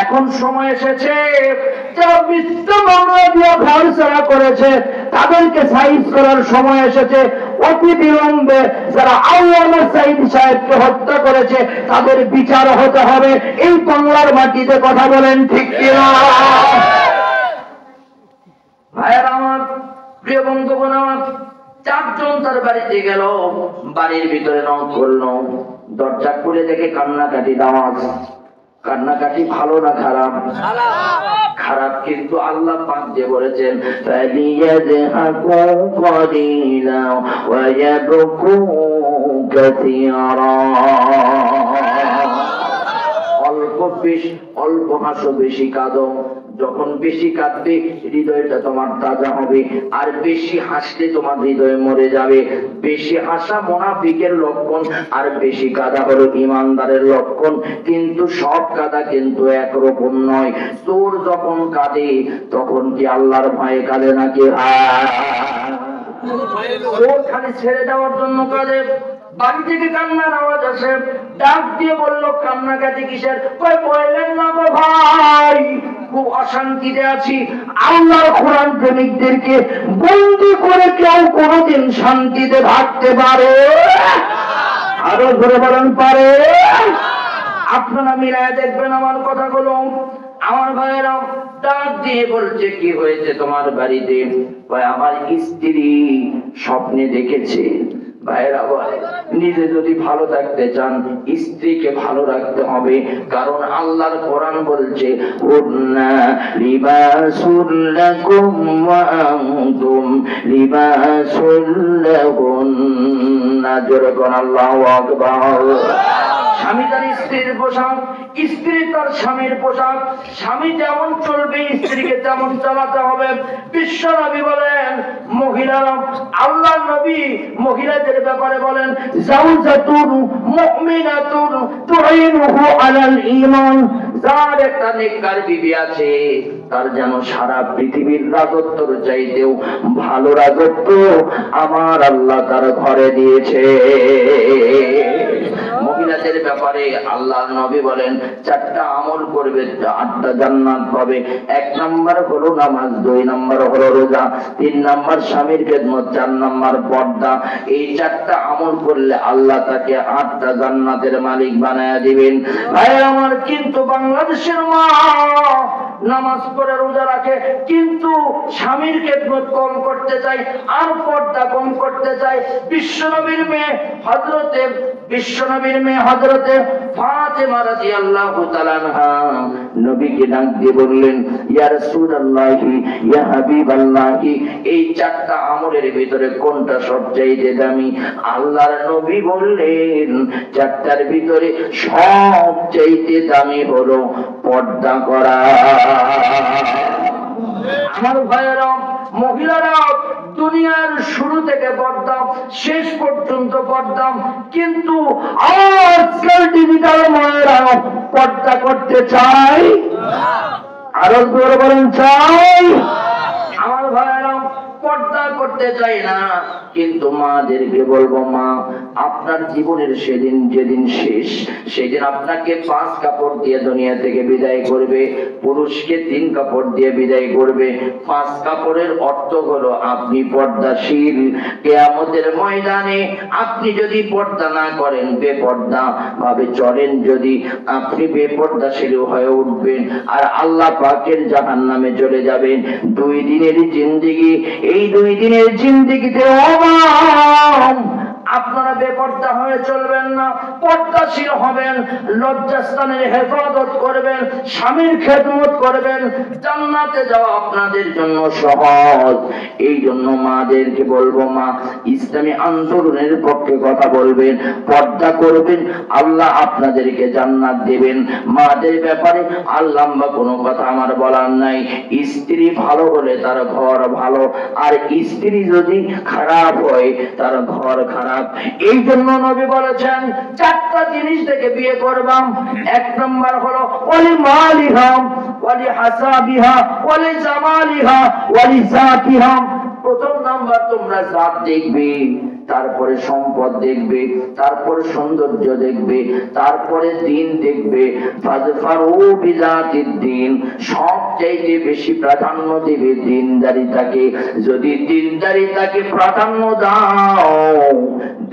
এখন সময় এসেছে যারা মিথ্যা মামলা দিয়ে ঘর ছাড়া করেছে তাদেরকে সাইজ করার সময় এসেছে। অতি বিলম্বে যারা আল্লামা সাঈদী সাহেবকে হত্যা করেছে তাদের বিচার হতে হবে এই বাংলার মাটিতে। কথা বলেন ঠিক কিনা? ভাইয়েরা আমার, প্রিয় বন্ধুগণ আমার, 4 জন তার বাড়িতে গেল, বাড়ির ভিতরে নক করলো, দরজা খুলে দেখে কান্নাকাটি আওয়াজ। কান্নাকাটি ভালো না খারাপ? খারাপ, কিন্তু আল্লাহ পাক যে বলেছেন ফালিয়াযহাকু ক্বালিলা ওয়া ইয়াবকু কাসীরা। অল্প হাসো, বেশি কাঁদো। যখন বেশি কাঁদবে হৃদয়টা তোমার তাজা হবে, আর বেশি হাসলে তোমার হৃদয় মরে যাবে। বেশি হাসা মুনাফিকের লক্ষণ, আর বেশি কাঁদা হলো ঈমানদারের লক্ষণ। কিন্তু সব কাঁদা কিন্তু একরকম নয়। চোর যখন কাঁদে তখন কি আল্লাহর ভয়ে কাঁদে নাকি? চোর খালি ছেড়ে দেওয়ার জন্য কাঁদে। বাড়ি থেকে কান্নার আওয়াজ আসে, ডাক দিয়ে বলল কান্নাকাটি কিসের? বললেন না গো ভাই, খুব অশান্তিতে আছি। আল্লাহর কোরআন প্রেমিকদেরকে বন্দি করে কেউ কোনোদিন শান্তিতে থাকতে পারে? আরো ধরে বলেন পারে? আপনারা মিলায় দেখবেন আমার কথাগুলো। আমার ভাইয়েরা ডাক দিয়ে বলছে কি হয়েছে তোমার বাড়িতে? আমার স্ত্রী স্বপ্নে দেখেছে। ভাইয়েরা বলে নিজে যদি ভালো থাকতে চান স্ত্রীকে ভালো রাখতে হবে, কারণ আল্লাহর কোরআন বলছে হুন্না লিবাসুল লাকুম ওয়া আনতুম লিবাসুল লাহুন্না। জোরে কোন আল্লাহু আকবার। স্বামী তার স্ত্রীর পোশাক, স্ত্রী তার স্বামীর পোশাক। স্বামী যেমন চলবে স্ত্রীকে তেমন চালাতে হবে। বিশ্ব নবী বলেন মহিলারা, আল্লাহ নবী মহিলাদের ব্যাপারে বলেন জাওজাতুন মুমিনাতুন তুইনুহু আলাল ঈমান। যার একটা নেককার বিবি আছে তার যেন সারা পৃথিবীর রাজত্বর চাইতেও ভালো রাজত্ব আমার আল্লাহ তার ঘরে দিয়েছে। মহিলাদের ব্যাপারে আল্লাহর নবী বলেন 4টা আমল করবে 8টা জান্নাত পাবে। 1 নাম্বার হলো নামাজ, 2 নাম্বার হলো রোজা, 3 নাম্বার স্বামীর খেদমত, 4 নাম্বার পর্দা। এই 4টা আমল করলে আল্লাহ তাকে 8টা জান্নাতের মালিক বানায়া দিবেন। ভাই আমার, কিন্তু বাংলাদেশের মা নামাজ পড়ে রোজা রাখে, কিন্তু স্বামীর খেদমত কম করতে চায় আর পর্দা কম করতে চায়। বিশ্বনবীর মেয়ে হযরতে বিশ্বনবীর মেয়ে হযরতে ফাতেমা রাদিয়াল্লাহু তাআলা আনহা নবীকে ডাক দিয়ে বললেন, ইয়া রাসূলুল্লাহি ইয়া হাবিবাল্লাহি, এই চারটা আমলের ভিতরে কোনটা সবচেয়ে দামি? আল্লাহর নবী বললেন, চারটার ভিতরে সবচেয়ে দামি হলো পর্দা করা। আমার ভাইয়েরা, মহিলারা দুনিয়ার শুরু থেকে পর্দা, শেষ পর্যন্ত পর্দা, কিন্তু আজকাল ডিজিটাল মায়েরা পর্দা করতে চায়, আরো জোরে বলেন চাই। আমার ভাইয়েরা পর্দা করতে চাই না, কিন্তু মাদেরকে বলবো, মা আপনার জীবনের সেদিন যেদিন শেষ, সেদিন আপনাকে 5 কাপড় দিয়ে দুনিয়া থেকে বিদায় করবে, পুরুষকে 3 কাপড় দিয়ে বিদায় করবে। 5 কাপড়ের অর্থ হলো আপনি পর্দাশীল। কিয়ামতের ময়দানে আপনি যদি পর্দা না করেন, বেপর্দা ভাবে চলেন, যদি আপনি বেপর্দাশীল হয়ে উঠবেন আর আল্লাহ পাকের জাহান্নামে চলে যাবেন। 2 দিনের জিন্দেগি, এই 2 দিনের জিন্দেগিতে আপনারা বেপর্দা হয়ে চলবেন না, পর্দাশীল হবেন, লজ্জাস্থানের হেফাজত করবেন, স্বামীর খেদমত করবেন, জান্নাতে যাওয়া আপনাদের জন্য সহজ। এই জন্য মাদেরকে বলবো, মা ইসলামী আন্দোলনের পক্ষে কথা বলবেন, পর্দা করবেন, আল্লাহ আপনাদেরকে জান্নাত দেবেন। মাদের ব্যাপারে আল্লাহ বা কোনো কথা আমার বলার নাই। স্ত্রী ভালো হলে তার ঘর ভালো, আর স্ত্রী যদি খারাপ হয় তার ঘর খারাপ। এই জন্য নবী বলেছেন 4টা জিনিস থেকে বিয়ে করবাম। 1 নম্বর হলো ওয়ালি মালিহা ওয়ালি হাসাবিহা ওয়ালি জামালিহা ওয়ালি জাতিহা। প্রথম নাম্বার তোমরা জাত দেখবে, তারপরে সম্পদ দেখবে, তারপরে সৌন্দর্য দেখবে, তারপরে দিন দেখবে। ফাজফারু বিজাতিদ দিন, সবচেয়ে বেশি প্রাধান্য দেবে দিনদারিতাকে। যদি দিনদারিতাকে প্রাধান্য দাও,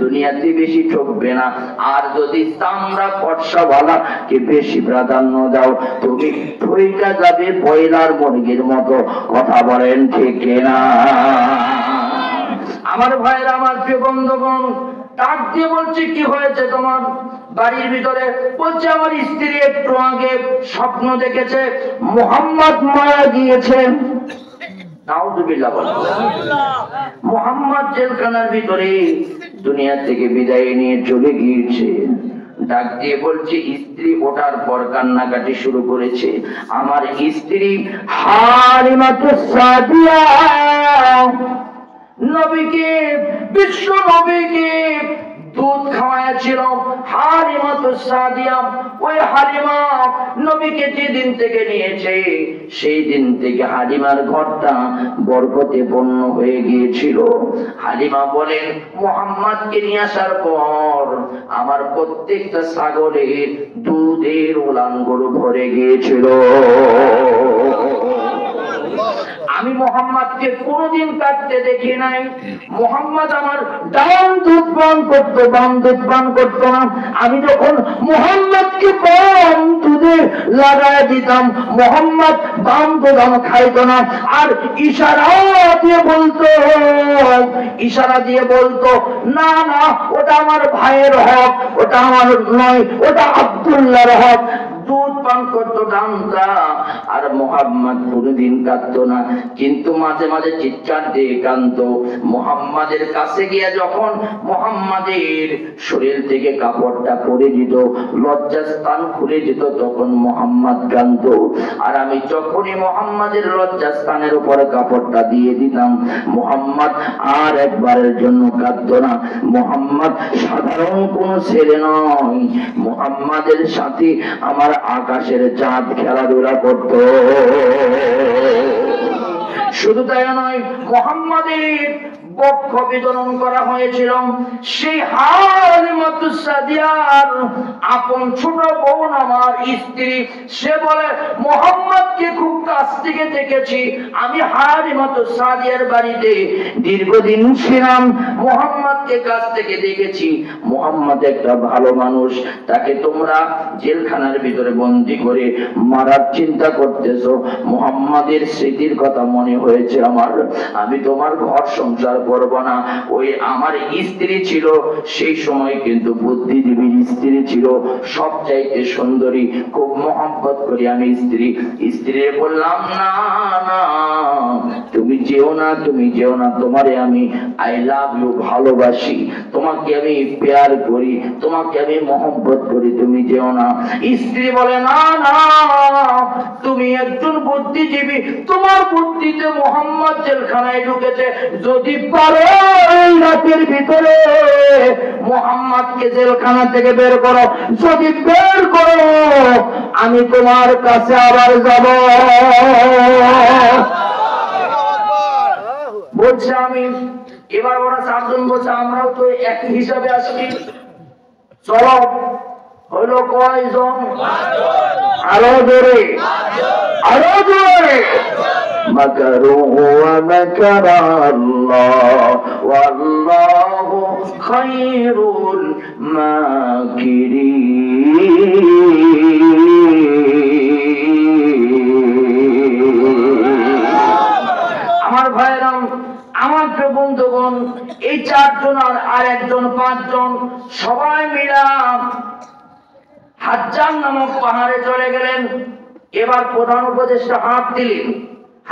দুনিয়াতে বেশি ঠকবে না। আর যদি চামড়া ফর্সাওয়ালাকে বেশি প্রাধান্য দাও, তুমি ঠইকা যাবে পয়লার মুরগির মতো। কথা বলেন ঠিক না? আমার ভাইরা, আমার প্রিয় বন্ধুগণ, ডাক দিয়ে বলছি, কি হয়েছে তোমার বাড়ির ভিতরে? বলছে আমার স্ত্রী একটু আগে স্বপ্ন দেখেছে মুহাম্মদ মারা গিয়েছে। নাউযুবিল্লাহ বলেন। মুহাম্মদ জেলখানার ভিতরে দুনিয়া থেকে বিদায় নিয়ে চলে গিয়েছে। ডাক দিয়ে বলছে, স্ত্রী ওঠার পর কান্নাকাটি শুরু করেছে। আমার স্ত্রী হালিমাতুস সাদিয়া নবীকে, বিশ্ব নবীকে দুধ খাওয়াইছিল। হালিমাতুস সাদিয়া, ওই হালিমা নবীকে যেদিন থেকে নিয়েছে, সেই দিন থেকে হালিমার ঘরটা বরকতে পূর্ণ হয়ে গিয়েছিল। হালিমা বলেন, মুহাম্মদকে নিয়ে আসার পর আমার প্রত্যেকটা ছাগলের দুধের উলানগুলো ভরে গিয়েছিল। আমি মুহাম্মদকে কোনোদিন কাটতে দেখি নাই। মুহাম্মদ আমার ডান দুধ পান করতো, বাম দুধ পান করতো না। আমি যখন মুহাম্মদকে বাম দুধে লাগায় দিতাম, মুহাম্মদ বাম দুধ আমার খাইতো না। আর ইশারা দিয়ে বলতো, না না, ওটা আমার ভাইয়ের হক, ওটা আমার নয়, ওটা আব্দুল্লাহর হক। দুধ পান করতো ডানটা, আর মুহাম্মদ কোনদিন কাঁদতো না, কিন্তু মাঝে মাঝে চিৎকার দিয়ে কাঁদতো। মুহাম্মাদের কাছে গিয়ে যখন মুহাম্মাদের শরীর থেকে কাপড়টা পরে যেত, লজ্জাস্থান খুলে যেত, তখন মুহাম্মদ কাঁদতো। আর আমি যখনই মুহাম্মাদের লজ্জাস্থানের উপরে কাপড়টা দিয়ে দিতাম, মুহাম্মদ আর একবারের জন্য কাঁদতো না। মুহাম্মদ সাধারণ কোন ছেলে নয়, মুহাম্মাদের সাথে আমার আকাশের চাঁদ খেলাধুলা করত। শুধু তাই নয়, মুহাম্মাদের বক্ষ বিতরণ করা হয়েছিল। সেই হালিমাতুস সাদিয়ার আপন ছোট বোন আমার স্ত্রী, সে বলে, মুহাম্মদকে খুব কাছ থেকে দেখেছি। আমি হালিমাতুস সাদিয়ার বাড়িতে দীর্ঘদিন ছিলাম, মুহাম্মদকে কাছ থেকে দেখেছি। মুহাম্মদ একটা ভালো মানুষ, তাকে তোমরা জেলখানার ভিতরে বন্দী করে মারার চিন্তা করতেছো। মুহাম্মাদের স্মৃতির কথা মনে হয়েছে আমার। আমি তোমার ঘর সংসার করব না। ওই আমার স্ত্রী ছিল সেই সময়, কিন্তু বুদ্ধিজীবীর স্ত্রী ছিল, সবচাইতে সুন্দরী, খুব মহব্বত করি আমি স্ত্রী বললাম না না তুমি যেও না, তুমি যেও না, তোমারে আমি আই লাভ ইউ ভালোবাসি, তোমাকে আমি প্যার করি, তোমাকে আমি মহব্বত করি, তুমি যেও না। স্ত্রী বলে না না তুমি একজন বুদ্ধিজীবী, তোমার বুদ্ধিতে মোহাম্মদ জেলখানায় ঢুকেছে, যদি পারো এই রাতের ভিতরে মোহাম্মদকে জেলখানা থেকে বের করো, যদি বের করো আমি তোমার কাছে আবার যাব। বলছে আমি, এবার ওরা চারজন বলছে আমরাও তো একই হিসাবে আসছি, চলো। হইল কয়জন? আরো জোরে, আরো জোরে। মাকারু ওয়া মাকারাল্লাহ ওয়াল্লাহু খায়রুল মাকিরিন। আমার ভাইরা, আমার প্রিয় বন্ধুগণ, এই চারজন আর একজন পাঁচজন সবাই মিলা হাজ্জাম নামক পাহাড়ে চলে গেলেন। এবার প্রধান উপদেষ্টা হাত দিলেন,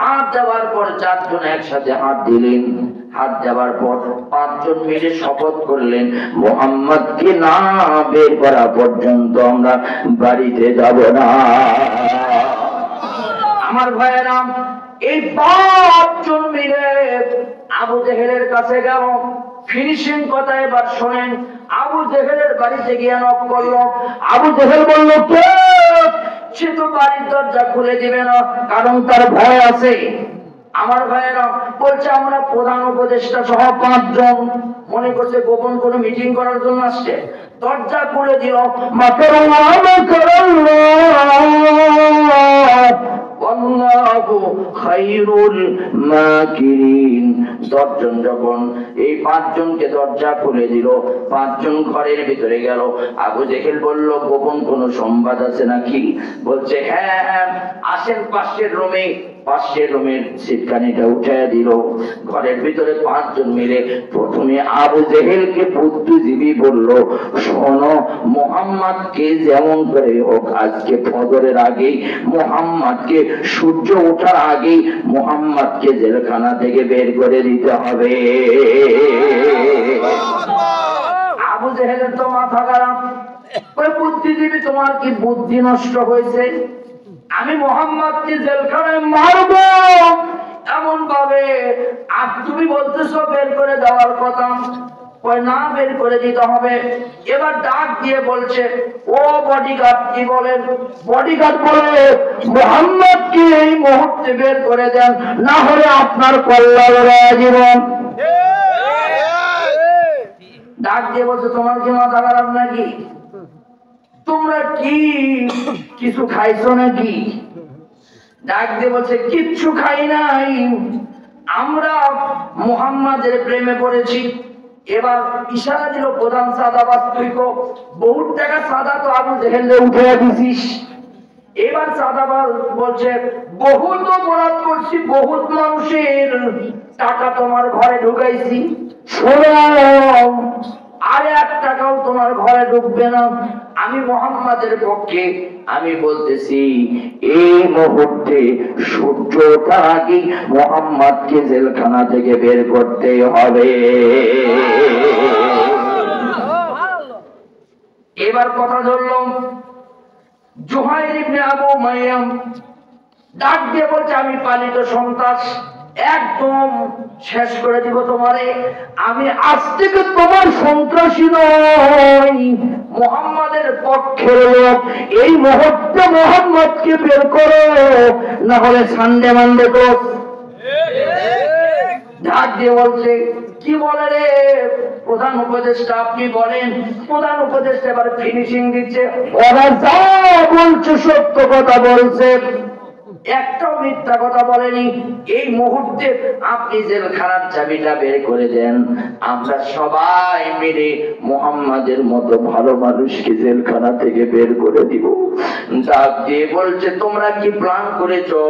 হাত দেওয়ার পর চারজন একসাথে হাত দিলেন, হাত দেওয়ার পর পাঁচজন মিলে শপথ করলেন মুহাম্মদকে না বের করা পর্যন্ত আমরা বাড়িতে যাব না। আমার ভাইয়েরা, এই পাঁচজন মিলে আবু জেহেলের কাছে গেল। ফিনিশিং কথা এবার শোনেন। আবু জেহেলের বাড়িতে গিয়ে নক করলো। আবু জেহেল বলল কে? সে তো বাড়ির দরজা খুলে দিবে না, কারণ তার ভয় আছে। আমার ভাইয়েরা বলছে আমরা প্রধান উপদেষ্টা সহ পাঁচজন, মনে করছে গোপন কোনো মিটিং করার জন্য আসছে। দরজা খুলে দিল। দশজন যখন এই পাঁচজনকে দরজা খুলে দিল, পাঁচজন ঘরের ভিতরে গেল। আবু জেহেল বলল গোপন কোন সংবাদ আছে নাকি? বলছে হ্যাঁ আসেন পাশের রুমে। পাশের রুমের সিটকানিটা উঠাইয়া দিল। ঘরের ভিতরে পাঁচজন মিলে প্রথমে আবু জেহেলকে বুদ্ধিজীবী বলল, শোনো, মুহাম্মদকে যেমন করে হোক আজকে ফজরের আগেই, মুহাম্মদকে সূর্য ওঠার আগেই মুহাম্মদকে জেলখানা থেকে বের করে দিতে হবে। আবু জেহেলের তো মাথা খারাপ। ওই বুদ্ধিজীবী, তোমার কি বুদ্ধি নষ্ট হয়েছে? আমি মুহাম্মদকে জেলখানায় মারব এমন ভাবে, আর তুমি বলতেছো বের করে দেওয়ার কথা। না, বের করে দিতে হবে। এবার ডাক দিয়ে বলছে, ও বডিগার্ড, কি বলেন? বডিগার্ড বলে মুহাম্মদকে এই মুহূর্তে বের করে দেন, না হলে আপনার কল্লা উড়ে জীবন। ডাক দিয়ে বলছে তোমার কি মাথা খারাপ নাকি? তোমরা কি কিছু খাইছো নাকি? ডাক দিয়ে বলছে কিচ্ছু খাই নাই, আমরা মুহাম্মাদের প্রেমে পড়েছি। এবার ইশারা দিল প্রধান সাদাবাদ, তুই তো বহুত টাকা সাদা তো আবু জেহেলে উঠে দিছিস। এবার সাদাবাদ বলছে বহুত অপরাধ করছি, বহুত মানুষের টাকা তোমার ঘরে ঢুকাইছি, শোনো আর এক টাকাও তোমার ঘরে ঢুকবে না। আমি মুহাম্মাদের পক্ষে আমি বলতেছি এই মুহূর্তে সূর্য ওঠার আগে মুহাম্মাদকে জেলখানা থেকে বের করতে হবে। এবার কথা ধরল জুহাইর ইবনে আবু মাইয়াম, ডাক দিয়ে বলছে আমি পালিত সন্ত্রাস, একদম শেষ করে দিব তোমারে। আমি আজ থেকে তোমার সন্ত্রাসী নই, মুহাম্মাদের পক্ষের লোক। এই মুহূর্তে মুহাম্মদকে বের করো, না হলে সানডে মানডে তো। ডাক দিয়ে বলছে কি বলে রে প্রধান উপদেষ্টা, আপনি বলেন। প্রধান উপদেষ্টা এবার ফিনিশিং দিচ্ছে, ওরা যা বলছে সত্য কথা বলছে। একটাও মিথ্যা কথা বলেনি। এই মুহূর্তে আপনি জেলখানার চাবিটা বের করে দেন, আমরা সবাই মিলে মুহাম্মাদের মতো ভালো মানুষকে জেলখানা থেকে বের করে দিব। ডাক দিয়ে বলছে, তোমরা কি প্ল্যান করেছো?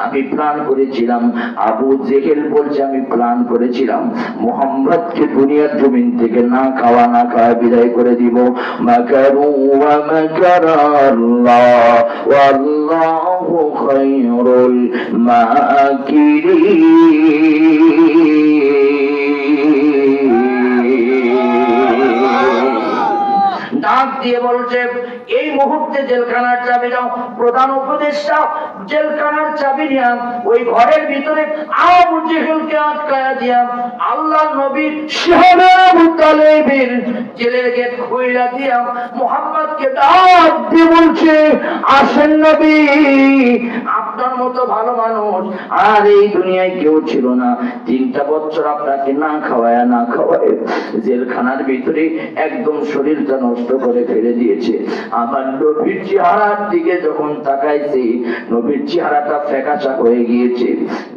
আমি প্ল্যান করেছিলাম। আবু জেহেল বলছে, আমি প্ল্যান করেছিলাম মুহাম্মদকে দুনিয়ার জমিন থেকে না খাওয়া না খাওয়া বিদায় করে দিব। মাকারু ওয়া মাকারাল্লাহ ওয়াল্লাহু খায়রুল মাকিরিন। ডাক দিয়ে বলছে, এই মুহূর্তে জেলখানার চাবি দাও। প্রধান উপদেষ্টা জেলখানার চাবি নিয়ে ওই ঘরের ভিতরে আবু জেহেলকে আটকায়া দিয়া আল্লাহ নবীর আবু তালেবের জেলের গেট খুইলা দিয়া মুহাম্মদকে ডাক দিয়ে বলছে, আসেন নবী, আপনার মতো ভালো মানুষ আর এই দুনিয়ায় কেউ ছিল না। 3টা বছর আপনাকে না খাওয়ায় না খাওয়ায় জেলখানার ভিতরে একদম শরীরটা নষ্ট করে ফেলে দিয়েছে। আমার নবীর চেহারার দিকে যখন তাকাইছি, নবীর চেহারাটা ফ্যাকাশা হয়ে গিয়েছে।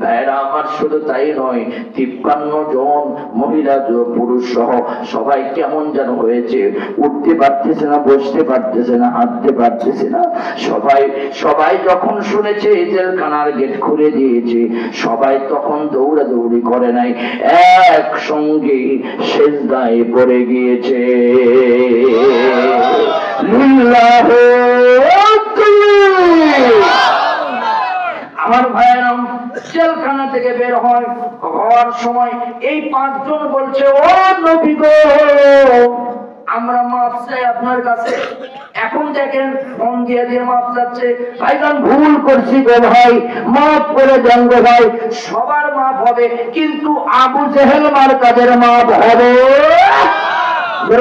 ভাইরা আমার, শুধু তাই নয়, 53 জন মহিলা পুরুষ সহ সবাই কেমন যেন হয়েছে, উঠতে পারতেছে না, বসতে পারতেছে না, হাঁটতে পারতেছে না। সবাই যখন শুনেছে জেলখানার গেট খুলে দিয়েছে, সবাই তখন দৌড়াদৌড়ি করে নাই, একসঙ্গে সেজদায় পড়ে গিয়েছে। আমার ভাইয়েরা, জেলখানা থেকে বের হওয়ার সময় এই 5 জন বলছে, ও নবী গো, আমরা মাফ চাই আপনার কাছে। এখন দেখেন ফোন দিয়ে দিয়ে মাফ চাচ্ছে। ভাইজান, ভুল করছি গো ভাই, মাফ করে দেন গো ভাই। সবার মাফ হবে, কিন্তু আবু জেহেল মার্কাদের মাফ হবে?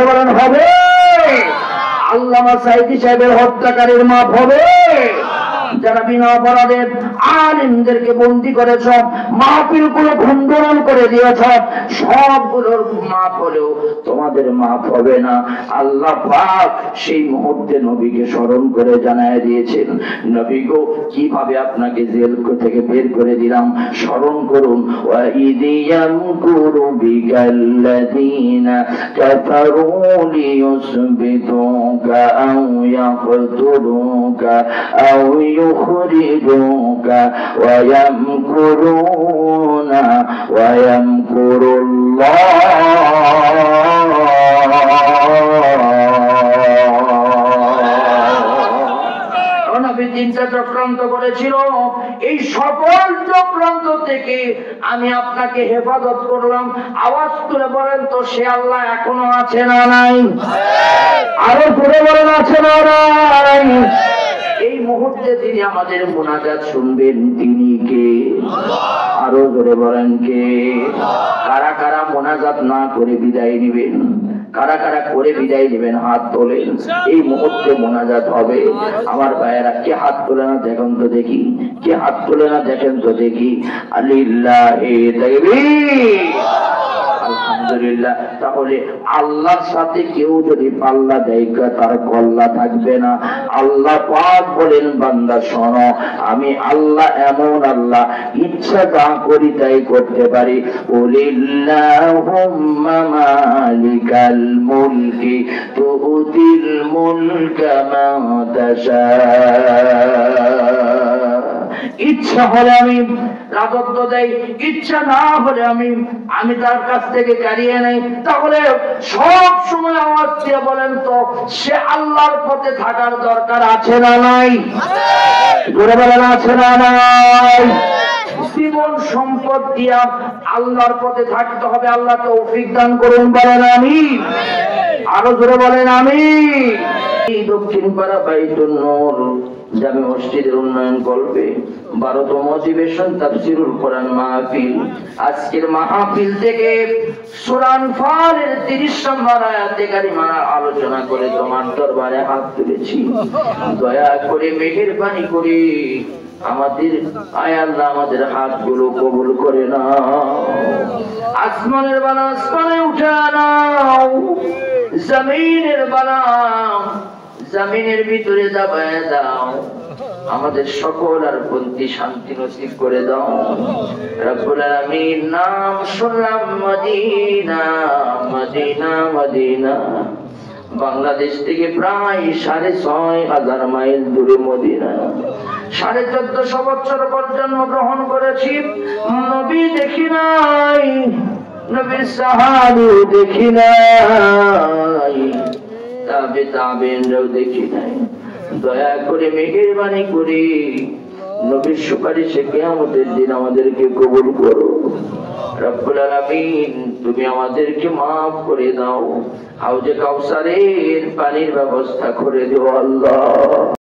বলেন হবে? আল্লামা সাইদি সাহেবের হত্যাকারীর মাফ হবে? যারা বিনা অপরাধে আলেমদেরকে বন্দী করেছ, মাহফিল গুলো ভণ্ডুল করে দিয়েছ, সবগুলোর মাফ হলেও তোমাদের মাফ হবে না। আল্লাহ পাক সেই মুহূর্তে নবীকে স্মরণ করে জানায় দিয়েছেন, নবী গো, কিভাবে আপনাকে জেল থেকে বের করে দিলাম, স্মরণ করুন। ওয়া ইদিয়ামকুরু বিকাল্লাযীনা কাফারু লিয়ুসবিতুকা আও ইয়াকতুলুকা আও يخرجوك ويمكرون ويمكر চক্রান্ত করেছিল। এই সকল চক্রান্ত থেকে আমি আপনাকে হেফাজত করলাম। আওয়াজ তুলে বলেন তো, সে আল্লাহ এখনো আছে না নাই? আরো তুলে বলেন, আছে না নাই? এই মুহূর্তে তিনি আমাদের মুনাজাত শুনবেন, তিনি কে? আরো জোরে বলেন, কে? কারা কারা মুনাজাত না করে বিদায় নেবেন? কারা কারা করে বিদায় নেবেন? হাত তোলেন। এই মুহূর্তে মুনাজাত হবে। আমার ভাইয়েরা, কে হাত তোলে না দেখেন তো দেখি? কে হাত তোলে না দেখেন তো দেখি? আলিল্লাহি তাকবীর। আলহামদুলিল্লাহ। তাহলে আল্লাহর সাথে কেউ যদি পাল্লা দেয়, তার কল্লা থাকবে না। আল্লাহ পাক বলেন, বান্দা শোনো, আমি আল্লাহ এমন আল্লাহ, ইচ্ছা যা করি তাই করতে পারি। কুলিল্লাহুম্মা মালিকাল মুলকি তুতিল মুলকা মান তাশা। ইচ্ছা হলে আমি রাজত্ব দেই, ইচ্ছা না হলে আমি তার কাছ থেকে কারিয়ে নেই। তাহলে সব সময় আওয়াজ দিয়ে বলেন তো, সে আল্লাহর পথে থাকার দরকার আছে না নাই? জোরে বলেন, আছে না নাই? জীবন সম্পদ দিয়া আল্লাহর পথে থাকতে হবে। আল্লাহ তৌফিক দান করুন, বলেন আমিন। আরো জোরে বলেন আমিন। এই দক্ষিণ পাড়া বাইতুন নূর জামে মসজিদের উন্নয়ন কল্পে 12তম অধিবেশন তাফসীরুল কোরআন মাহফিল। আজকের মাহফিল থেকে সূরা আনফালের 30 নম্বর আয়াতে কারিমা আলোচনা করে তোমার দরবারে হাত তুলেছি। দয়া করে মেহেরবানি করে আমাদের আল্লাহ আমাদের হাতগুলো কবুল করে নাও। আসমানের বালা আসমানে উঠা নাও, জমিনের বালা জমিনের ভিতরে দাবায় দাও। আমাদের সকল আর পন্থী শান্তি নসিব করে দাও রব্বুল আলামিন। নাম শুনলাম মদিনা মদিনা মদিনা, বাংলাদেশ থেকে প্রায় ৬৫০০ মাইল দূরে মদিনা। ১৪৫০ বছর পর জন্মগ্রহণ করেছি, নবী দেখি নাই, নবীর সাহাবী দেখি নাই, তাবে তাবেইনরাও দেখি নাই। দয়া করে মেহেরবানি করে নবীর সুপারিশে কিয়ামতের দিন আমাদেরকে কবুল করো রব্বুল আলামিন। তুমি আমাদেরকে মাফ করে দাও, হাউজে কাউসারের পানির ব্যবস্থা করে দিও আল্লাহ।